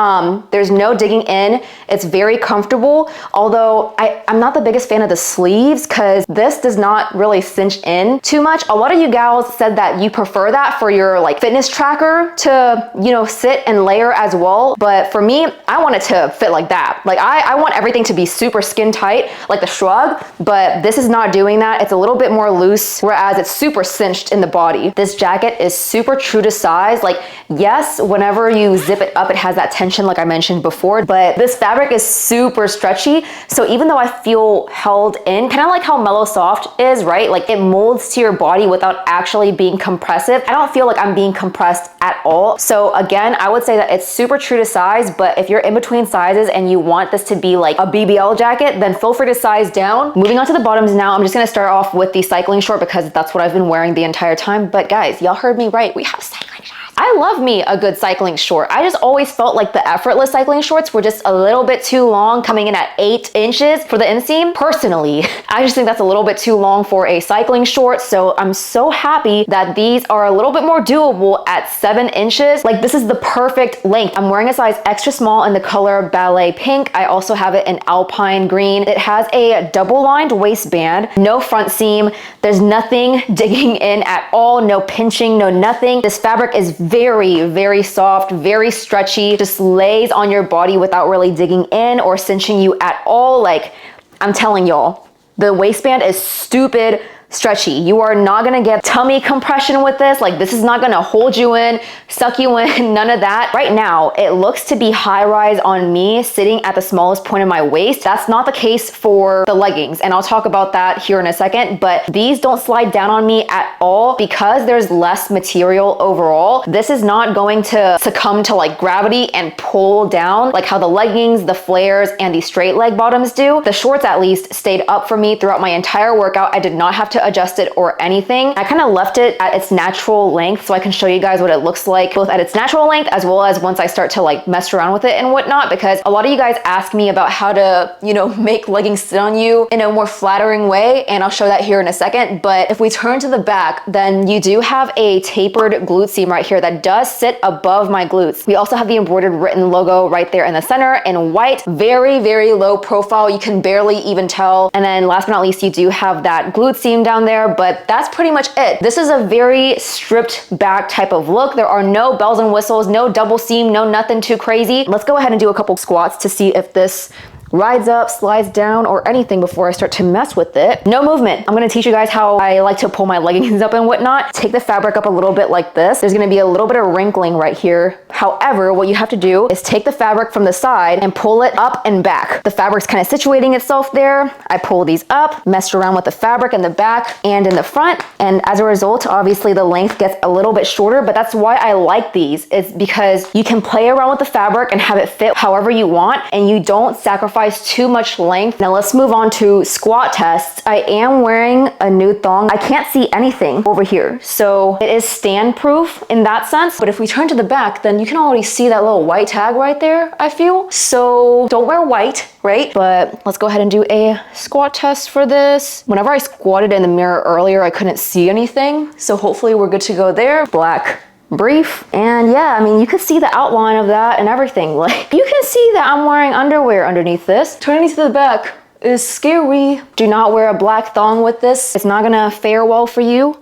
There's no digging in. It's very comfortable. Although I'm not the biggest fan of the sleeves because this does not really cinch in too much. A lot of you gals said that you prefer that for your like fitness tracker to, you know, sit and layer as well. But for me, I want it to fit like that. Like I want everything to be super skin tight, like the Shrug, but this is not doing that. It's a little bit more loose, whereas it's super cinched in the body. This jacket is super true to size. Like, yes, whenever you zip it up, it has that tension like I mentioned before, but this fabric is super stretchy. So even though I feel held in, kind of like how Mellow Soft is, right? Like it molds to your body without actually being compressive. I don't feel like I'm being compressed at all. So again, I would say that it's super true to size, but if you're in between sizes and you want this to be like a BBL jacket, then feel free to size down. Moving on to the bottoms now, I'm just gonna start off with the cycling short because that's what I've been wearing the entire time. But guys, y'all heard me right. We have cycling shorts. I love me a good cycling short. I just always felt like the effortless cycling shorts were just a little bit too long, coming in at 8 inches for the inseam. Personally, I just think that's a little bit too long for a cycling short. So I'm so happy that these are a little bit more doable at 7 inches. Like this is the perfect length. I'm wearing a size extra small in the color Ballet Pink. I also have it in Alpine Green. It has a double lined waistband, no front seam. There's nothing digging in at all, no pinching, no nothing. This fabric is very, very soft, very stretchy, just lays on your body without really digging in or cinching you at all. Like, I'm telling y'all, the waistband is stupid stretchy. You are not gonna get tummy compression with this. Like this is not gonna hold you in, suck you in, none of that. Right now, it looks to be high rise on me sitting at the smallest point of my waist. That's not the case for the leggings. And I'll talk about that here in a second, but these don't slide down on me at all because there's less material overall. This is not going to succumb to like gravity and pull down like how the leggings, the flares, and the straight leg bottoms do. The shorts at least stayed up for me throughout my entire workout. I did not have to to adjust it or anything. I kind of left it at its natural length so I can show you guys what it looks like both at its natural length as well as once I start to like mess around with it and whatnot, because a lot of you guys ask me about how to, you know, make leggings sit on you in a more flattering way, and I'll show that here in a second. But if we turn to the back, then you do have a tapered glute seam right here that does sit above my glutes. We also have the embroidered written logo right there in the center in white, very, very low profile. You can barely even tell. And then last but not least, you do have that glute seam down there, but that's pretty much it. This is a very stripped back type of look. There are no bells and whistles, no double seam, no nothing too crazy. Let's go ahead and do a couple squats to see if this rides up, slides down, or anything before I start to mess with it. No movement. I'm gonna teach you guys how I like to pull my leggings up and whatnot. Take the fabric up a little bit like this. There's gonna be a little bit of wrinkling right here. However, what you have to do is take the fabric from the side and pull it up and back. The fabric's kind of situating itself there. I pull these up, messed around with the fabric in the back and in the front, and as a result, obviously the length gets a little bit shorter, but that's why I like these. It's because you can play around with the fabric and have it fit however you want, and you don't sacrifice too much length. Now let's move on to squat tests. I am wearing a nude thong. I can't see anything over here, so it is stand proof in that sense. But if we turn to the back, then you can already see that little white tag right there, I feel. So don't wear white, right? But let's go ahead and do a squat test for this. Whenever I squatted in the mirror earlier, I couldn't see anything, so hopefully we're good to go there. Black brief, and yeah, I mean, you can see the outline of that and everything. Like, you can see that I'm wearing underwear underneath this. Turning to the back is scary. Do not wear a black thong with this. It's not gonna fare well for you.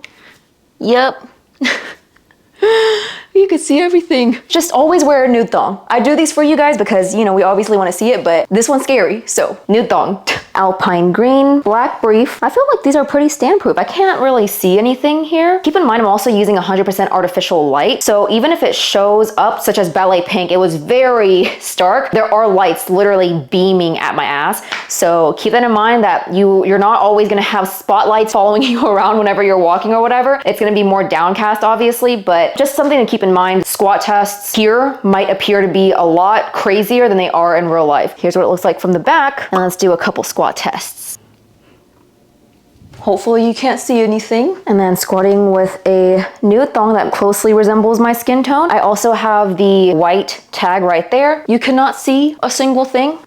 Yep. You can see everything. Just always wear a nude thong. I do these for you guys because, you know, we obviously want to see it, but this one's scary, so nude thong. Alpine green, black brief. I feel like these are pretty stand proof. I can't really see anything here. Keep in mind, I'm also using 100% artificial light. So even if it shows up, such as Ballet pink, it was very stark. There are lights literally beaming at my ass. So keep that in mind that you're not always gonna have spotlights following you around whenever you're walking or whatever. It's gonna be more downcast, obviously, but just something to keep in mind. Squat tests here might appear to be a lot crazier than they are in real life. Here's what it looks like from the back, and let's do a couple squat tests. Hopefully you can't see anything. And then squatting with a nude thong that closely resembles my skin tone. I also have the white tag right there. You cannot see a single thing.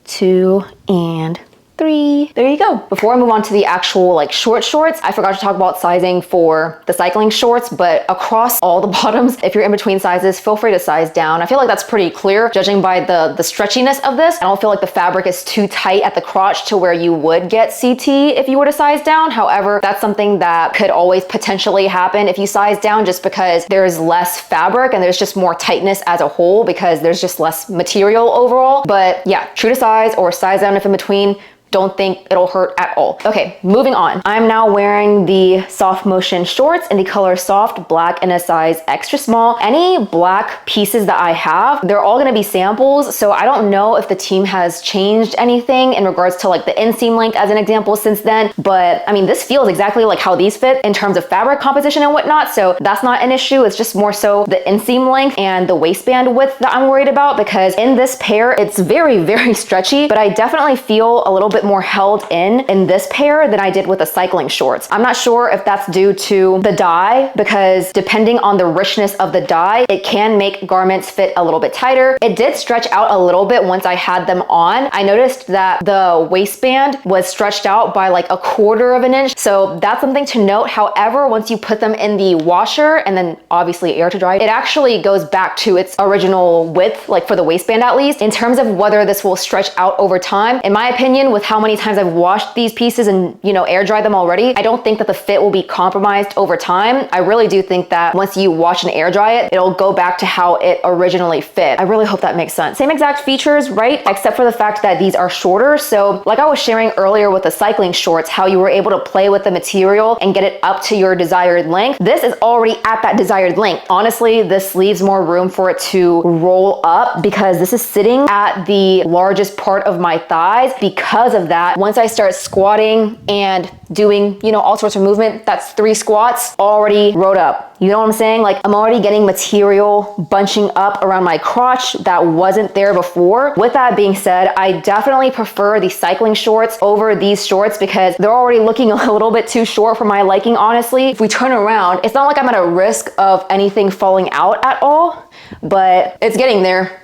2 and 3. There you go. Before I move on to the actual like shorts, I forgot to talk about sizing for the cycling shorts, but across all the bottoms, if you're in between sizes, feel free to size down. I feel like that's pretty clear judging by the stretchiness of this. I don't feel like the fabric is too tight at the crotch to where you would get CT if you were to size down. However, that's something that could always potentially happen if you size down, just because there's less fabric and there's just more tightness as a whole because there's just less material overall. But yeah, true to size or size down if in between. Don't think it'll hurt at all. Okay, moving on. I'm now wearing the Soft Motion shorts in the color soft black in a size extra small. Any black pieces that I have, they're all gonna be samples, so I don't know if the team has changed anything in regards to like the inseam length as an example since then, but I mean, this feels exactly like how these fit in terms of fabric composition and whatnot, so that's not an issue. It's just more so the inseam length and the waistband width that I'm worried about, because in this pair, it's very, very stretchy, but I definitely feel a little bit more held in this pair than I did with the cycling shorts. I'm not sure if that's due to the dye, because depending on the richness of the dye, it can make garments fit a little bit tighter. It did stretch out a little bit once I had them on. I noticed that the waistband was stretched out by like 1/4 of an inch. So that's something to note. However, once you put them in the washer and then obviously air to dry, it actually goes back to its original width, like for the waistband at least. In terms of whether this will stretch out over time, in my opinion, with how many times I've washed these pieces and, you know, air dried them already, I don't think that the fit will be compromised over time. I really do think that once you wash and air dry it, it'll go back to how it originally fit. I really hope that makes sense. Same exact features, right? Except for the fact that these are shorter. So like I was sharing earlier with the cycling shorts, how you were able to play with the material and get it up to your desired length. This is already at that desired length. Honestly, this leaves more room for it to roll up because this is sitting at the largest part of my thighs because because of that, once I start squatting and doing, you know, all sorts of movement, that's 3 squats already rode up. You know what I'm saying? Like, I'm already getting material bunching up around my crotch that wasn't there before. With that being said, I definitely prefer the cycling shorts over these shorts because they're already looking a little bit too short for my liking, honestly. If we turn around, it's not like I'm at a risk of anything falling out at all, but it's getting there.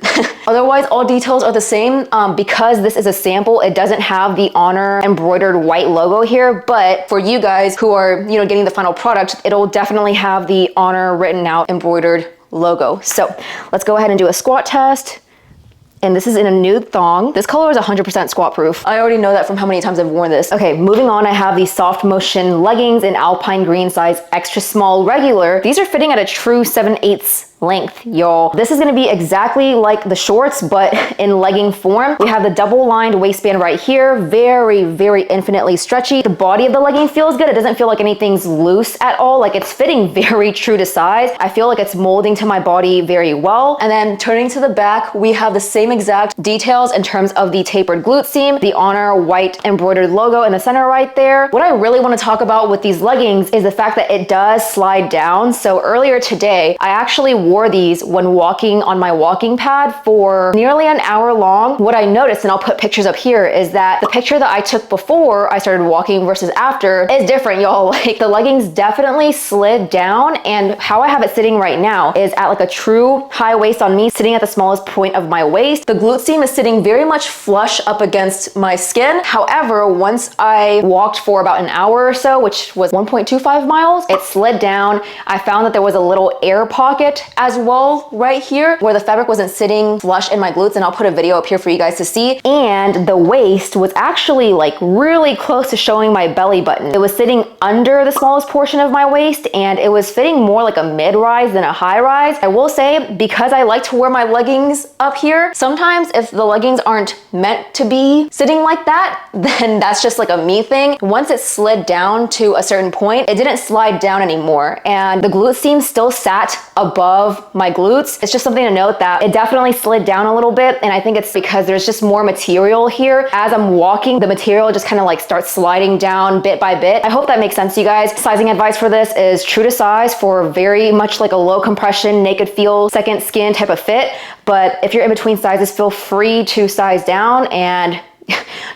Otherwise, all details are the same. Because this is a sample, it doesn't have the ONER embroidered white logo here, but for you guys who are, you know, getting the final product, it'll definitely have the ONER written out embroidered logo. So let's go ahead and do a squat test. And this is in a nude thong. This color is 100% squat proof. I already know that from how many times I've worn this. Okay, moving on, I have the SofTMOTION leggings in Alpine green size extra small regular. These are fitting at a true 7/8 length, y'all. This is gonna be exactly like the shorts, but in legging form. We have the double lined waistband right here. Very, very infinitely stretchy. The body of the legging feels good. It doesn't feel like anything's loose at all. Like, it's fitting very true to size. I feel like it's molding to my body very well. And then turning to the back, we have the same exact details in terms of the tapered glute seam, the ONER white embroidered logo in the center right there. What I really want to talk about with these leggings is the fact that it does slide down. So earlier today, I actually wore these when walking on my walking pad for nearly an hour long. What I noticed, and I'll put pictures up here, is that the picture that I took before I started walking versus after is different, y'all. Like, the leggings definitely slid down, and how I have it sitting right now is at like a true high waist on me, sitting at the smallest point of my waist. The glute seam is sitting very much flush up against my skin. However, once I walked for about an hour or so, which was 1.25 miles, it slid down. I found that there was a little air pocket as well right here where the fabric wasn't sitting flush in my glutes, and I'll put a video up here for you guys to see. And the waist was actually like really close to showing my belly button. It was sitting under the smallest portion of my waist, and it was fitting more like a mid-rise than a high-rise. I will say, because I like to wear my leggings up here, sometimes if the leggings aren't meant to be sitting like that, then that's just like a me thing. Once it slid down to a certain point, it didn't slide down anymore, and the glute seam still sat above my glutes. It's just something to note that it definitely slid down a little bit, and I think it's because there's just more material here. As I'm walking, the material just kind of like starts sliding down bit by bit. I hope that makes sense to you guys. Sizing advice for this is true to size for very much like a low compression, naked feel, second skin type of fit. But if you're in between sizes, feel free to size down and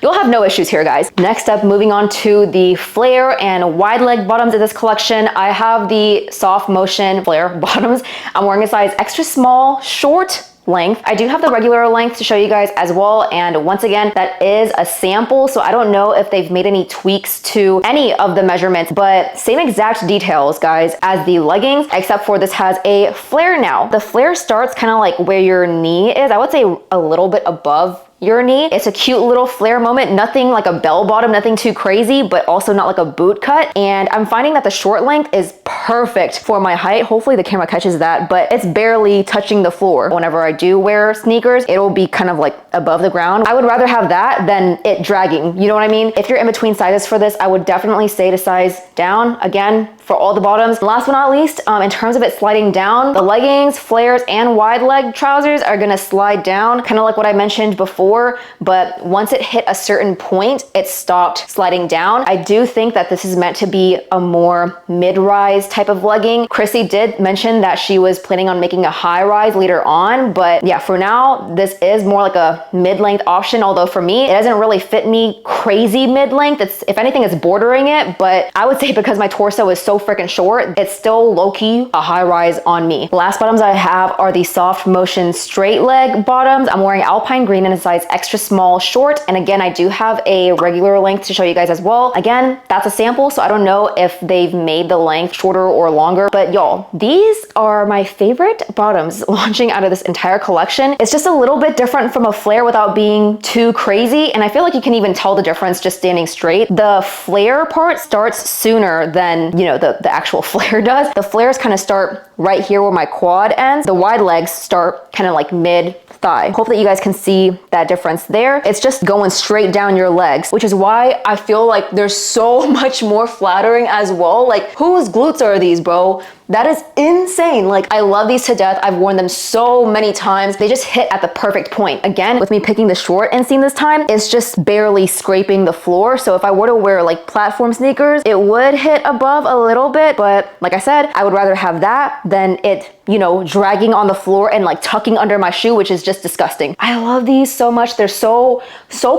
you'll have no issues here, guys. Next up, moving on to the flare and wide leg bottoms of this collection. I have the SofTMOTION flare bottoms. I'm wearing a size extra small, short length. I do have the regular length to show you guys as well, and once again, that is a sample, so I don't know if they've made any tweaks to any of the measurements, but same exact details, guys, as the leggings, except for this has a flare now. The flare starts kind of like where your knee is. I would say a little bit above your knee. It's a cute little flare moment, nothing like a bell bottom, nothing too crazy, but also not like a boot cut. And I'm finding that the short length is perfect for my height. Hopefully the camera catches that, but it's barely touching the floor. Whenever I do wear sneakers, it'll be kind of like above the ground. I would rather have that than it dragging, you know what I mean? If you're in between sizes for this, I would definitely say to size down, again, for all the bottoms. Last but not least, in terms of it sliding down, the leggings, flares, and wide leg trousers are gonna slide down, kind of like what I mentioned before, but once it hit a certain point, it stopped sliding down. I do think that this is meant to be a more mid-rise type of legging. Chrissy did mention that she was planning on making a high-rise later on, but yeah, for now, this is more like a mid-length option, although for me, it doesn't really fit me crazy mid-length. It's, if anything, it's bordering it, but I would say because my torso is so freaking short, it's still low-key a high-rise on me. The last bottoms I have are the SofTMOTION straight leg bottoms. I'm wearing Alpine green in a size extra small short, and again, I do have a regular length to show you guys as well. Again, that's a sample, so I don't know if they've made the length shorter or longer, but y'all, these are my favorite bottoms launching out of this entire collection. It's just a little bit different from a flare without being too crazy, and I feel like you can even tell the difference just standing straight. The flare part starts sooner than, you know, the actual flare does. The flares kind of start right here where my quad ends. The wide legs start kind of like mid thigh. Hope that you guys can see that difference there. It's just going straight down your legs, which is why I feel like they're so much more flattering as well. Like, whose glutes are these, bro? That is insane. Like, I love these to death. I've worn them so many times. They just hit at the perfect point. Again, with me picking the short inseam this time, it's just barely scraping the floor. So if I were to wear like platform sneakers, it would hit above a little bit. But like I said, I would rather have that than it, you know, dragging on the floor and like tucking under my shoe, which is just disgusting. I love these so much. They're so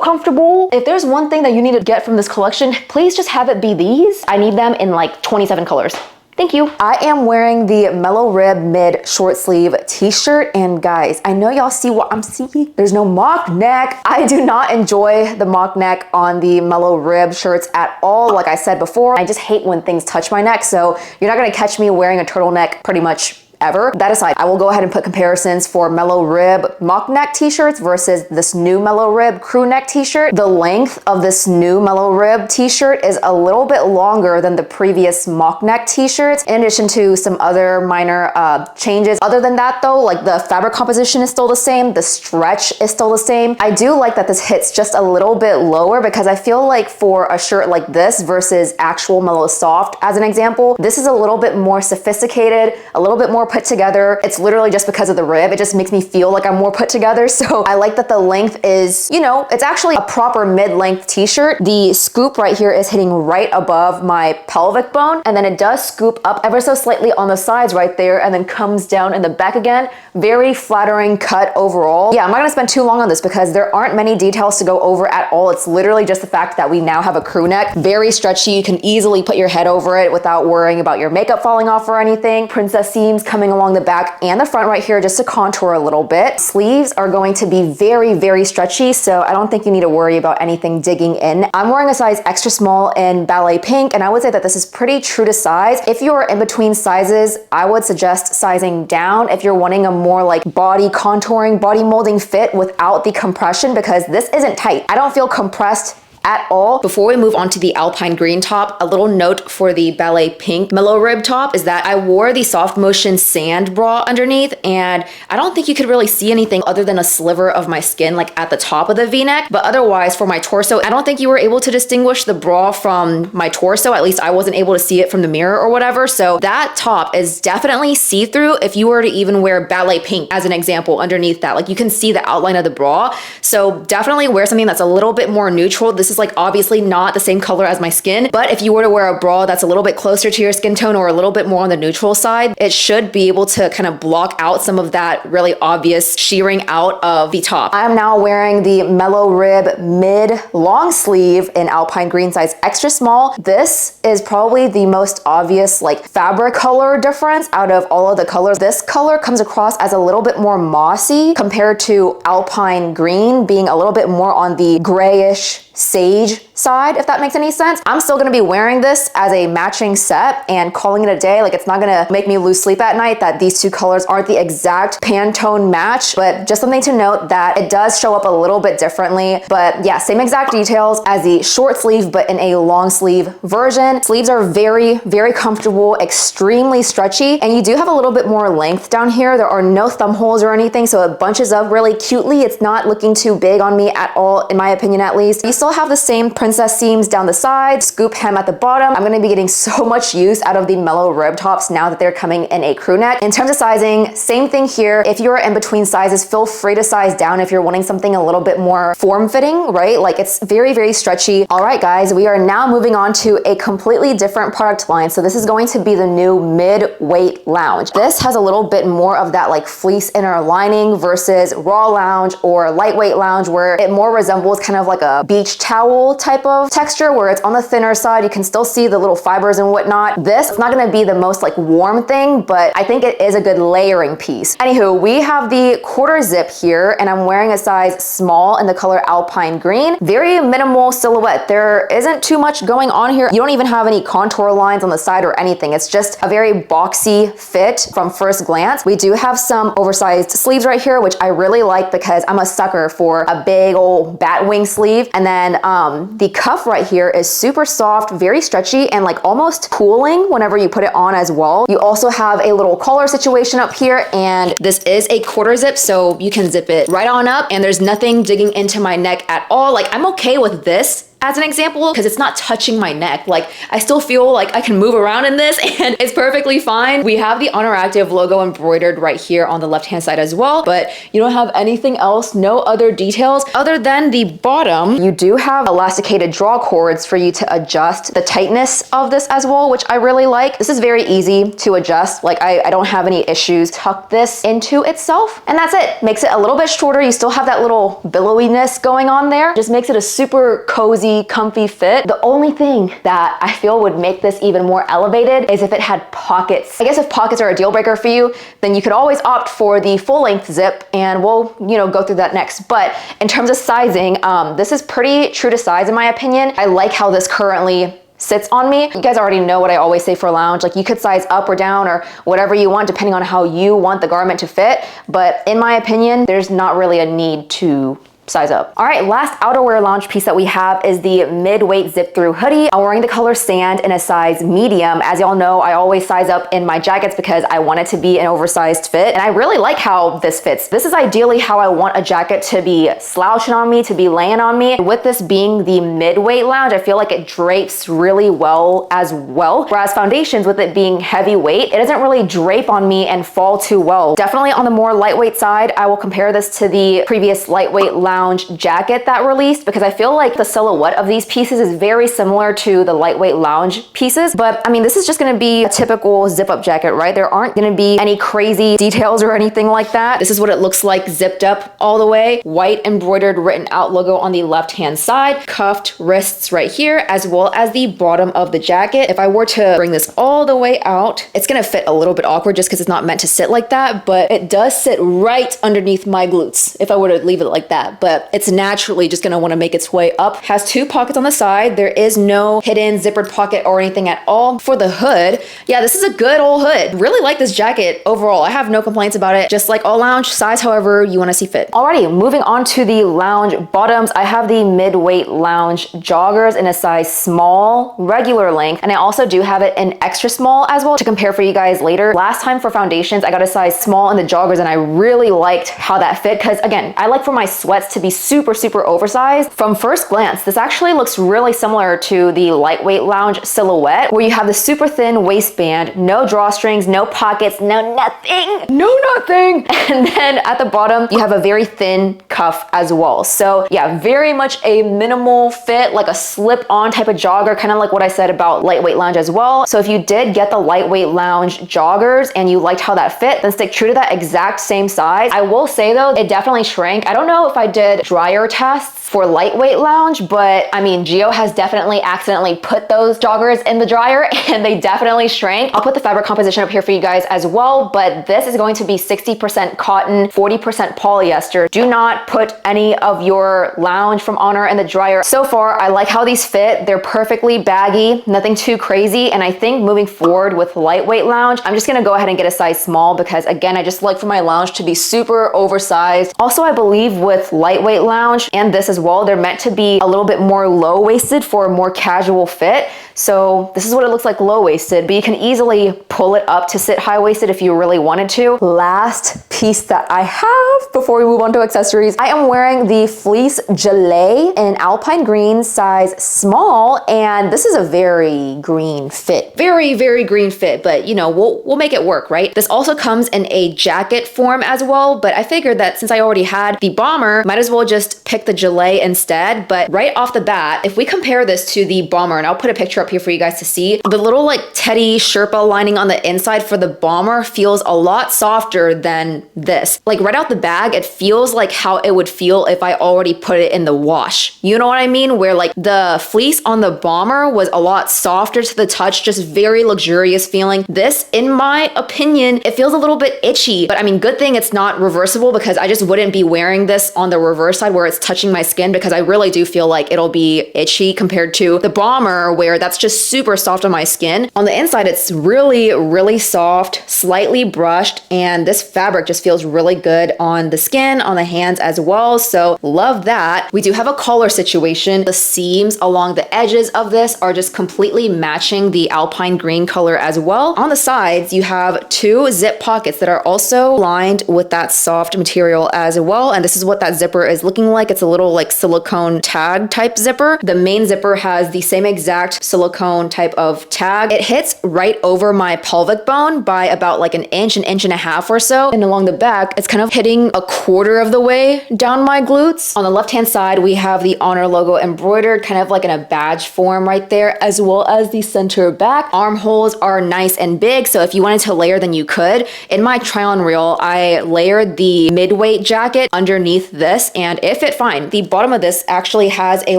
comfortable. If there's one thing that you need to get from this collection, please just have it be these. I need them in like 27 colors. Thank you. I am wearing the Mellow Rib mid short sleeve t-shirt, and guys, I know y'all see what I'm seeing. There's no mock neck. I do not enjoy the mock neck on the Mellow Rib shirts at all. Like I said before, I just hate when things touch my neck, so you're not gonna catch me wearing a turtleneck pretty much ever. That aside, I will go ahead and put comparisons for Mellow Rib mock neck t-shirts versus this new Mellow Rib crew neck t-shirt. The length of this new Mellow Rib t-shirt is a little bit longer than the previous mock neck t-shirts, in addition to some other minor changes. Other than that though, like the fabric composition is still the same, the stretch is still the same. I do like that this hits just a little bit lower, because I feel like for a shirt like this versus actual Mellow Soft, as an example, this is a little bit more sophisticated, a little bit more put together. It's literally just because of the rib. It just makes me feel like I'm more put together. So I like that the length is, you know, it's actually a proper mid-length t-shirt. The scoop right here is hitting right above my pelvic bone, and then it does scoop up ever so slightly on the sides right there, and then comes down in the back again. Very flattering cut overall. Yeah, I'm not gonna spend too long on this because there aren't many details to go over at all. It's literally just the fact that we now have a crew neck. Very stretchy. You can easily put your head over it without worrying about your makeup falling off or anything. Princess seams coming along the back and the front right here just to contour a little bit. Sleeves are going to be very stretchy, so I don't think you need to worry about anything digging in. I'm wearing a size extra small in Ballet Pink, and I would say that this is pretty true to size. If you're in between sizes, I would suggest sizing down if you're wanting a more like body contouring, body molding fit without the compression, because this isn't tight. I don't feel compressed at all. Before we move on to the Alpine green top, a little note for the Ballet Pink Mellow Rib top is that I wore the Soft Motion Sand bra underneath, and I don't think you could really see anything other than a sliver of my skin like at the top of the V-neck. But otherwise for my torso, I don't think you were able to distinguish the bra from my torso. At least I wasn't able to see it from the mirror or whatever. So that top is definitely see-through if you were to even wear Ballet Pink as an example underneath that. Like, you can see the outline of the bra. So definitely wear something that's a little bit more neutral. This is like obviously not the same color as my skin, but if you were to wear a bra that's a little bit closer to your skin tone or a little bit more on the neutral side, it should be able to kind of block out some of that really obvious shearing out of the top. I am now wearing the Mellow Rib mid long sleeve in Alpine green size extra small. This is probably the most obvious like fabric color difference out of all of the colors. This color comes across as a little bit more mossy compared to Alpine green being a little bit more on the grayish sage side, if that makes any sense. I'm still gonna be wearing this as a matching set and calling it a day. Like, it's not gonna make me lose sleep at night that these two colors aren't the exact Pantone match, but just something to note that it does show up a little bit differently. But yeah, same exact details as the short sleeve, but in a long sleeve version. Sleeves are very comfortable, extremely stretchy, and you do have a little bit more length down here. There are no thumb holes or anything, so it bunches up really cutely. It's not looking too big on me at all, in my opinion at least. You still have the same princess seams down the side, scoop hem at the bottom. I'm gonna be getting so much use out of the Mellow Rib tops now that they're coming in a crew neck. In terms of sizing, same thing here. If you're in between sizes, feel free to size down if you're wanting something a little bit more form-fitting, right? Like, it's very stretchy. All right, guys, we are now moving on to a completely different product line. So this is going to be the new Midweight Lounge. This has a little bit more of that like fleece inner lining versus Raw Lounge or Lightweight Lounge, where it more resembles kind of like a beach towel type of texture where it's on the thinner side. You can still see the little fibers and whatnot. This is not gonna be the most like warm thing, but I think it is a good layering piece. Anywho, we have the quarter zip here, and I'm wearing a size small in the color Alpine green. Very minimal silhouette. There isn't too much going on here. You don't even have any contour lines on the side or anything. It's just a very boxy fit from first glance. We do have some oversized sleeves right here, which I really like because I'm a sucker for a big old bat wing sleeve. And then And the cuff right here is super soft, very stretchy, and like almost cooling whenever you put it on as well. You also have a little collar situation up here, and this is a quarter zip, so you can zip it right on up, and there's nothing digging into my neck at all. Like, I'm okay with this as an example, because it's not touching my neck. Like, I still feel like I can move around in this and it's perfectly fine. We have the ONER Active logo embroidered right here on the left-hand side as well, but you don't have anything else, no other details other than the bottom. You do have elasticated draw cords for you to adjust the tightness of this as well, which I really like. This is very easy to adjust. Like, I don't have any issues. Tuck this into itself, and that's it. Makes it a little bit shorter. You still have that little billowiness going on there. Just makes it a super cozy, comfy fit. The only thing that I feel would make this even more elevated is if it had pockets. I guess if pockets are a deal breaker for you, then you could always opt for the full length zip, and we'll, you know, go through that next. But in terms of sizing, this is pretty true to size in my opinion. I like how this currently sits on me. You guys already know what I always say for lounge. Like, you could size up or down or whatever you want depending on how you want the garment to fit. But in my opinion, there's not really a need to size up. All right, last outerwear lounge piece that we have is the mid-weight zip-through hoodie. I'm wearing the color sand in a size medium. As y'all know, I always size up in my jackets because I want it to be an oversized fit, and I really like how this fits. This is ideally how I want a jacket to be slouching on me, to be laying on me. With this being the mid-weight lounge, I feel like it drapes really well as well. Whereas foundations, with it being heavyweight, it doesn't really drape on me and fall too well. Definitely on the more lightweight side. I will compare this to the previous lightweight lounge jacket that released, because I feel like the silhouette of these pieces is very similar to the lightweight lounge pieces. But I mean, this is just gonna be a typical zip up jacket, right? There aren't gonna be any crazy details or anything like that. This is what it looks like zipped up all the way. White embroidered written out logo on the left hand side, cuffed wrists right here, as well as the bottom of the jacket. If I were to bring this all the way out, it's gonna fit a little bit awkward just because it's not meant to sit like that, but it does sit right underneath my glutes if I were to leave it like that. But it's naturally just gonna wanna make its way up. Has two pockets on the side. There is no hidden zippered pocket or anything at all. For the hood, yeah, this is a good old hood. Really like this jacket overall. I have no complaints about it. Just like all lounge, size however you wanna see fit. Alrighty, moving on to the lounge bottoms. I have the mid-weight lounge joggers in a size small, regular length, and I also do have it in extra small as well to compare for you guys later. Last time for foundations, I got a size small in the joggers, and I really liked how that fit, because again, I like for my sweats to be super oversized. From first glance, this actually looks really similar to the lightweight lounge silhouette, where you have the super thin waistband, no drawstrings, no pockets, no nothing. And then at the bottom, you have a very thin cuff as well. So yeah, very much a minimal fit, like a slip-on type of jogger, kind of like what I said about lightweight lounge as well. So if you did get the lightweight lounge joggers and you liked how that fit, then stick true to that exact same size. I will say though, it definitely shrank. I don't know if I did dryer tests for lightweight lounge, but I mean, Gio has definitely accidentally put those joggers in the dryer and they definitely shrank. I'll put the fabric composition up here for you guys as well, but this is going to be 60% cotton, 40% polyester. Do not put any of your lounge from ONER in the dryer. So far, I like how these fit. They're perfectly baggy, nothing too crazy, and I think moving forward with lightweight lounge, I'm just gonna go ahead and get a size small, because again, I just like for my lounge to be super oversized. Also, I believe with lightweight lounge and this as well, they're meant to be a little bit more low-waisted for a more casual fit. So this is what it looks like low-waisted, but you can easily pull it up to sit high-waisted if you really wanted to. Last piece that I have before we move on to accessories, I am wearing the Fleece Gilet in Alpine green, size small, and this is a very green fit. Very green fit, but you know, we'll make it work, right? This also comes in a jacket form as well, but I figured that since I already had the bomber, might as well just pick the Gilet instead. But right off the bat, if we compare this to the bomber, and I'll put a picture up here for you guys to see, the little like teddy Sherpa lining on the inside for the bomber feels a lot softer than this. Like right out the bag, it feels like how it would feel if I already put it in the wash. You know what I mean? Where like the fleece on the bomber was a lot softer to the touch, just very luxurious feeling. This, in my opinion, it feels a little bit itchy, but I mean, good thing it's not reversible, because I just wouldn't be wearing this on the reverse side where it's touching my skin skin because I really do feel like it'll be itchy compared to the bomber where that's just super soft on my skin. On the inside, it's really, really soft, slightly brushed, and this fabric just feels really good on the skin, on the hands as well. So love that. We do have a collar situation. The seams along the edges of this are just completely matching the Alpine green color as well. On the sides, you have 2 zip pockets that are also lined with that soft material as well. And this is what that zipper is looking like. It's a little like silicone tag type zipper. The main zipper has the same exact silicone type of tag. It hits right over my pelvic bone by about like an inch and a half or so. And along the back, it's kind of hitting a quarter of the way down my glutes. On the left-hand side, we have the Honor logo embroidered kind of like in a badge form right there, as well as the center back. Armholes are nice and big, so if you wanted to layer, then you could. In my try-on reel, I layered the mid-weight jacket underneath this, and it fit fine. The bottom of this actually has a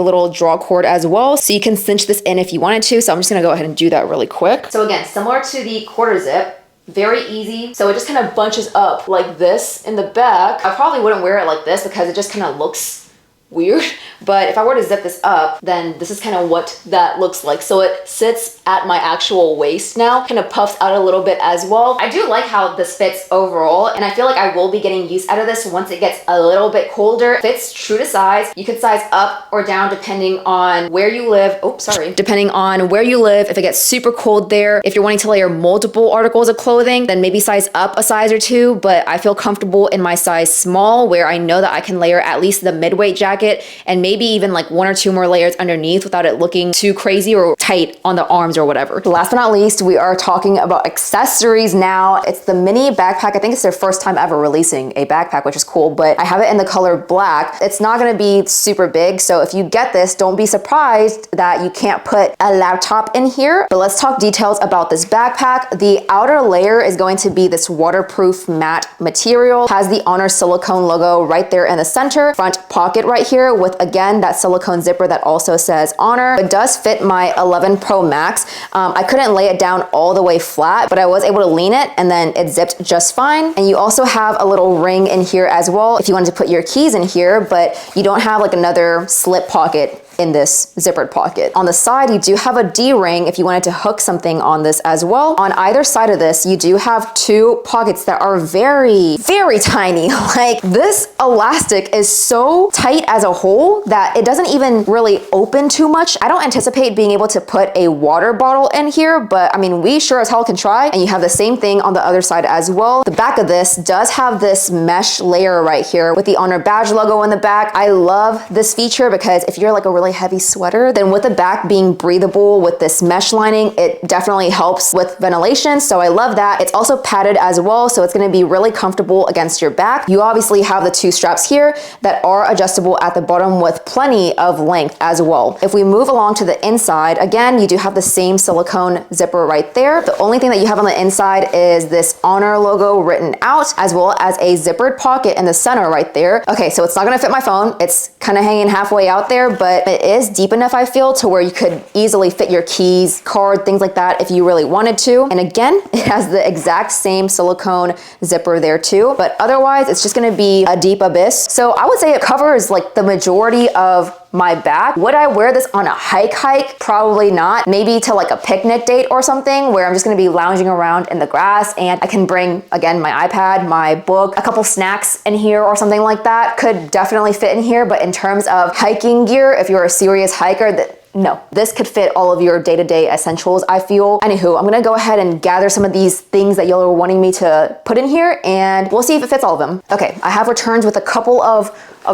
little draw cord as well, so you can cinch this in if you wanted to, so I'm just gonna go ahead and do that really quick. So again, similar to the quarter zip, very easy. So it just kind of bunches up like this in the back. I probably wouldn't wear it like this because it just kind of looks weird, but if I were to zip this up, then this is kind of what that looks like. So it sits at my actual waist now, kind of puffs out a little bit as well. I do like how this fits overall, and I feel like I will be getting use out of this once it gets a little bit colder. It fits true to size. You can size up or down depending on where you live. Oh, sorry. Depending on where you live, if it gets super cold there, if you're wanting to layer multiple articles of clothing, then maybe size up a size or 2, but I feel comfortable in my size small where I know that I can layer at least the mid-weight jacket and maybe even like 1 or 2 more layers underneath without it looking too crazy or tight on the arms or whatever. Last but not least, we are talking about accessories now. It's the mini backpack. I think it's their first time ever releasing a backpack, which is cool, but I have it in the color black. It's not gonna be super big, so if you get this, don't be surprised that you can't put a laptop in here. But let's talk details about this backpack. The outer layer is going to be this waterproof matte material. Has the Honor silicone logo right there in the center. Front pocket right here with, again, that silicone zipper that also says Honor. It does fit my 11 Pro Max. I couldn't lay it down all the way flat, but I was able to lean it and then it zipped just fine. And you also have a little ring in here as well if you wanted to put your keys in here, but you don't have like another slip pocket in this zippered pocket. On the side, you do have a D-ring if you wanted to hook something on this as well. On either side of this, you do have 2 pockets that are very, very tiny. Like this elastic is so tight as a whole that it doesn't even really open too much. I don't anticipate being able to put a water bottle in here, but I mean, we sure as hell can try. And you have the same thing on the other side as well. The back of this does have this mesh layer right here with the Honor badge logo in the back. I love this feature because if you're like a really heavy sweater, then with the back being breathable with this mesh lining, it definitely helps with ventilation. So I love that. It's also padded as well, so it's gonna be really comfortable against your back. You obviously have the 2 straps here that are adjustable at the bottom with plenty of length as well. If we move along to the inside, again, you do have the same silicone zipper right there. The only thing that you have on the inside is this Honor logo written out, as well as a zippered pocket in the center right there. Okay, so it's not gonna fit my phone. It's kind of hanging halfway out there, but it is deep enough, I feel, to where you could easily fit your keys, card, things like that if you really wanted to. And again, it has the exact same silicone zipper there too, but otherwise it's just gonna be a deep abyss. So I would say it covers like the majority of my back. Would I wear this on a hike? Probably not. Maybe to like a picnic date or something where I'm just gonna be lounging around in the grass and I can bring, again, my iPad, my book, a couple snacks in here or something like that. Could definitely fit in here, but in terms of hiking gear, if you're a serious hiker, no, this could fit all of your day-to-day essentials, I feel. Anywho, I'm gonna go ahead and gather some of these things that y'all are wanting me to put in here and we'll see if it fits all of them. Okay, I have returns with a couple of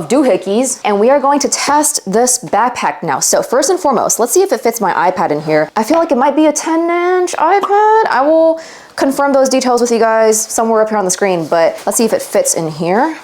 doohickeys and we are going to test this backpack now. So first and foremost, let's see if it fits my iPad in here. I feel like it might be a 10-inch iPad. I will confirm those details with you guys somewhere up here on the screen, but let's see if it fits in here.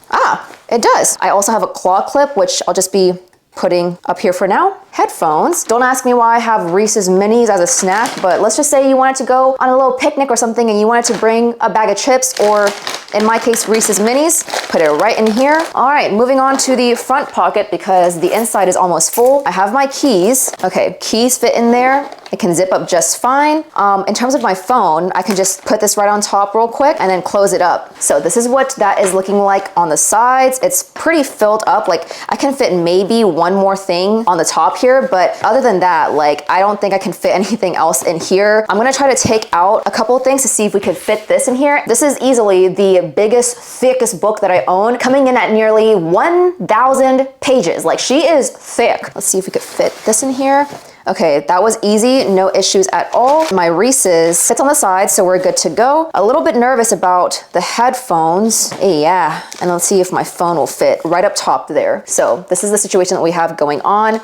Ah, it does. I also have a claw clip, which I'll just be putting up here for now. headphones. Don't ask me why I have Reese's Minis as a snack, but let's just say you wanted to go on a little picnic or something and you wanted to bring a bag of chips, or in my case, Reese's Minis. Put it right in here. All right, moving on to the front pocket because the inside is almost full. I have my keys. Okay, keys fit in there. It can zip up just fine. In terms of my phone, I can just put this right on top real quick and then close it up. So this is what that is looking like on the sides. It's pretty filled up. Like I can fit maybe one more thing on the top here, but other than that, like I don't think I can fit anything else in here. I'm gonna try to take out a couple of things to see if we could fit this in here. This is easily the biggest, thickest book that I own, coming in at nearly 1,000 pages. Like she is thick. Let's see if we could fit this in here. Okay, that was easy, no issues at all. My Reese's sits on the side, so we're good to go. A little bit nervous about the headphones. Yeah, and let's see if my phone will fit right up top there. So this is the situation that we have going on,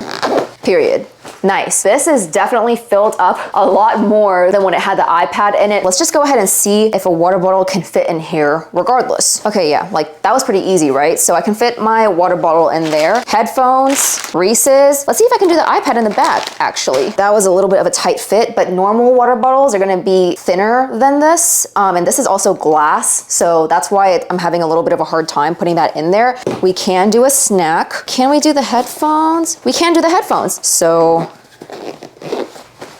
period. Nice. This is definitely filled up a lot more than when it had the iPad in it. Let's just go ahead and see if a water bottle can fit in here regardless. Okay, yeah, like that was pretty easy, right? So I can fit my water bottle in there. Headphones, Reese's. Let's see if I can do the iPad in the back, actually. That was a little bit of a tight fit, but normal water bottles are gonna be thinner than this. And this is also glass, so that's why I'm having a little bit of a hard time putting that in there. We can do a snack. Can we do the headphones? We can do the headphones. So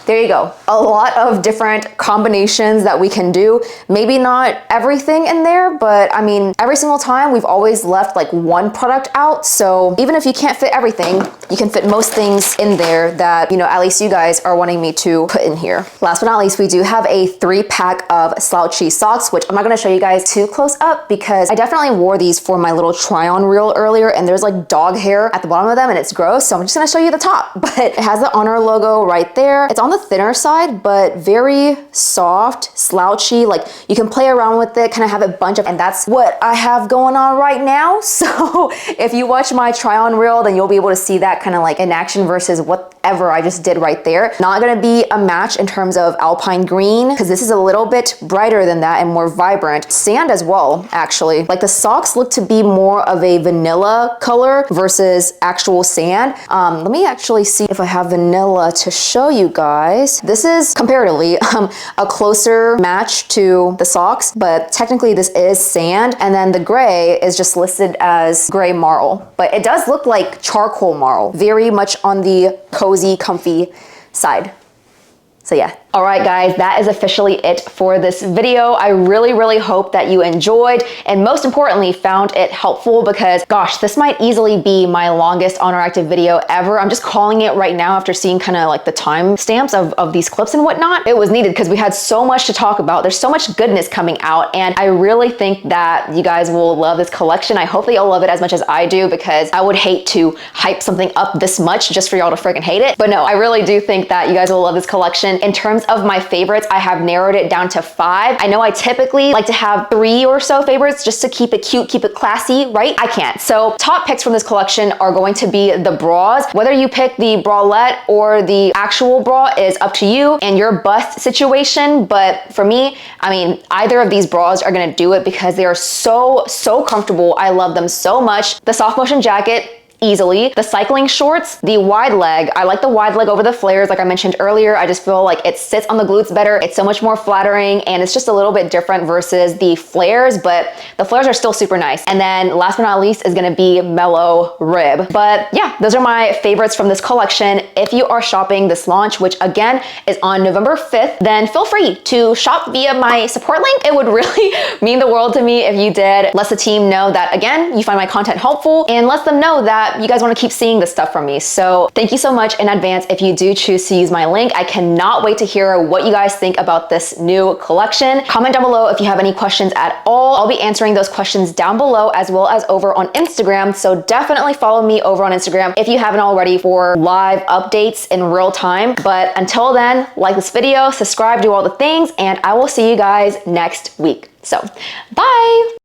there you go. A lot of different combinations that we can do. Maybe not everything in there, but I mean, every single time we've always left like one product out. So even if you can't fit everything, you can fit most things in there that, you know, at least you guys are wanting me to put in here. Last but not least, we do have a 3-pack of Slouchy Socks, which I'm not gonna show you guys too close up because I definitely wore these for my little try-on reel earlier and there's like dog hair at the bottom of them and it's gross. So I'm just gonna show you the top, but it has the ONER logo right there. It's on the thinner side, but very soft, slouchy. Like you can play around with it, kind of have a bunch of, and that's what I have going on right now. So if you watch my try on reel, then you'll be able to see that kind of like in action versus whatever I just did right there. Not gonna be a match in terms of Alpine green, because this is a little bit brighter than that and more vibrant. Sand as well, actually. Like the socks look to be more of a vanilla color versus actual sand. Let me actually see if I have vanilla to show you guys. This is comparatively a closer match to the socks, but technically this is sand. And then the gray is just listed as gray marl, but it does look like charcoal marl, very much on the cozy, comfy side. So yeah. All right, guys, that is officially it for this video. I really hope that you enjoyed and most importantly found it helpful because gosh, this might easily be my longest ONER Active video ever. I'm just calling it right now after seeing kind of like the time stamps of these clips and whatnot. It was needed because we had so much to talk about. There's so much goodness coming out and I really think that you guys will love this collection. I hope that you'll love it as much as I do because I would hate to hype something up this much just for y'all to freaking hate it. But no, I really do think that you guys will love this collection. In terms of my favorites, I have narrowed it down to 5. I know I typically like to have 3 or so favorites just to keep it cute, keep it classy, right? I can't. So top picks from this collection are going to be the bras. Whether you pick the bralette or the actual bra is up to you and your bust situation. But for me, I mean, either of these bras are gonna do it because they are so comfortable. I love them so much. The soft motion jacket, easily. The cycling shorts, the wide leg. I like the wide leg over the flares like I mentioned earlier. I just feel like it sits on the glutes better. It's so much more flattering and it's just a little bit different versus the flares, but the flares are still super nice. And then last but not least is gonna be Mellow rib. But yeah, those are my favorites from this collection. If you are shopping this launch, which again is on November 5th, then feel free to shop via my support link. It would really mean the world to me if you did. Let the team know that again, you find my content helpful and let them know that you guys want to keep seeing this stuff from me. So thank you so much in advance if you do choose to use my link. I cannot wait to hear what you guys think about this new collection. Comment down below if you have any questions at all. I'll be answering those questions down below as well as over on Instagram. So definitely follow me over on Instagram if you haven't already for live updates in real time. But until then, like this video, subscribe, do all the things, and I will see you guys next week. So bye.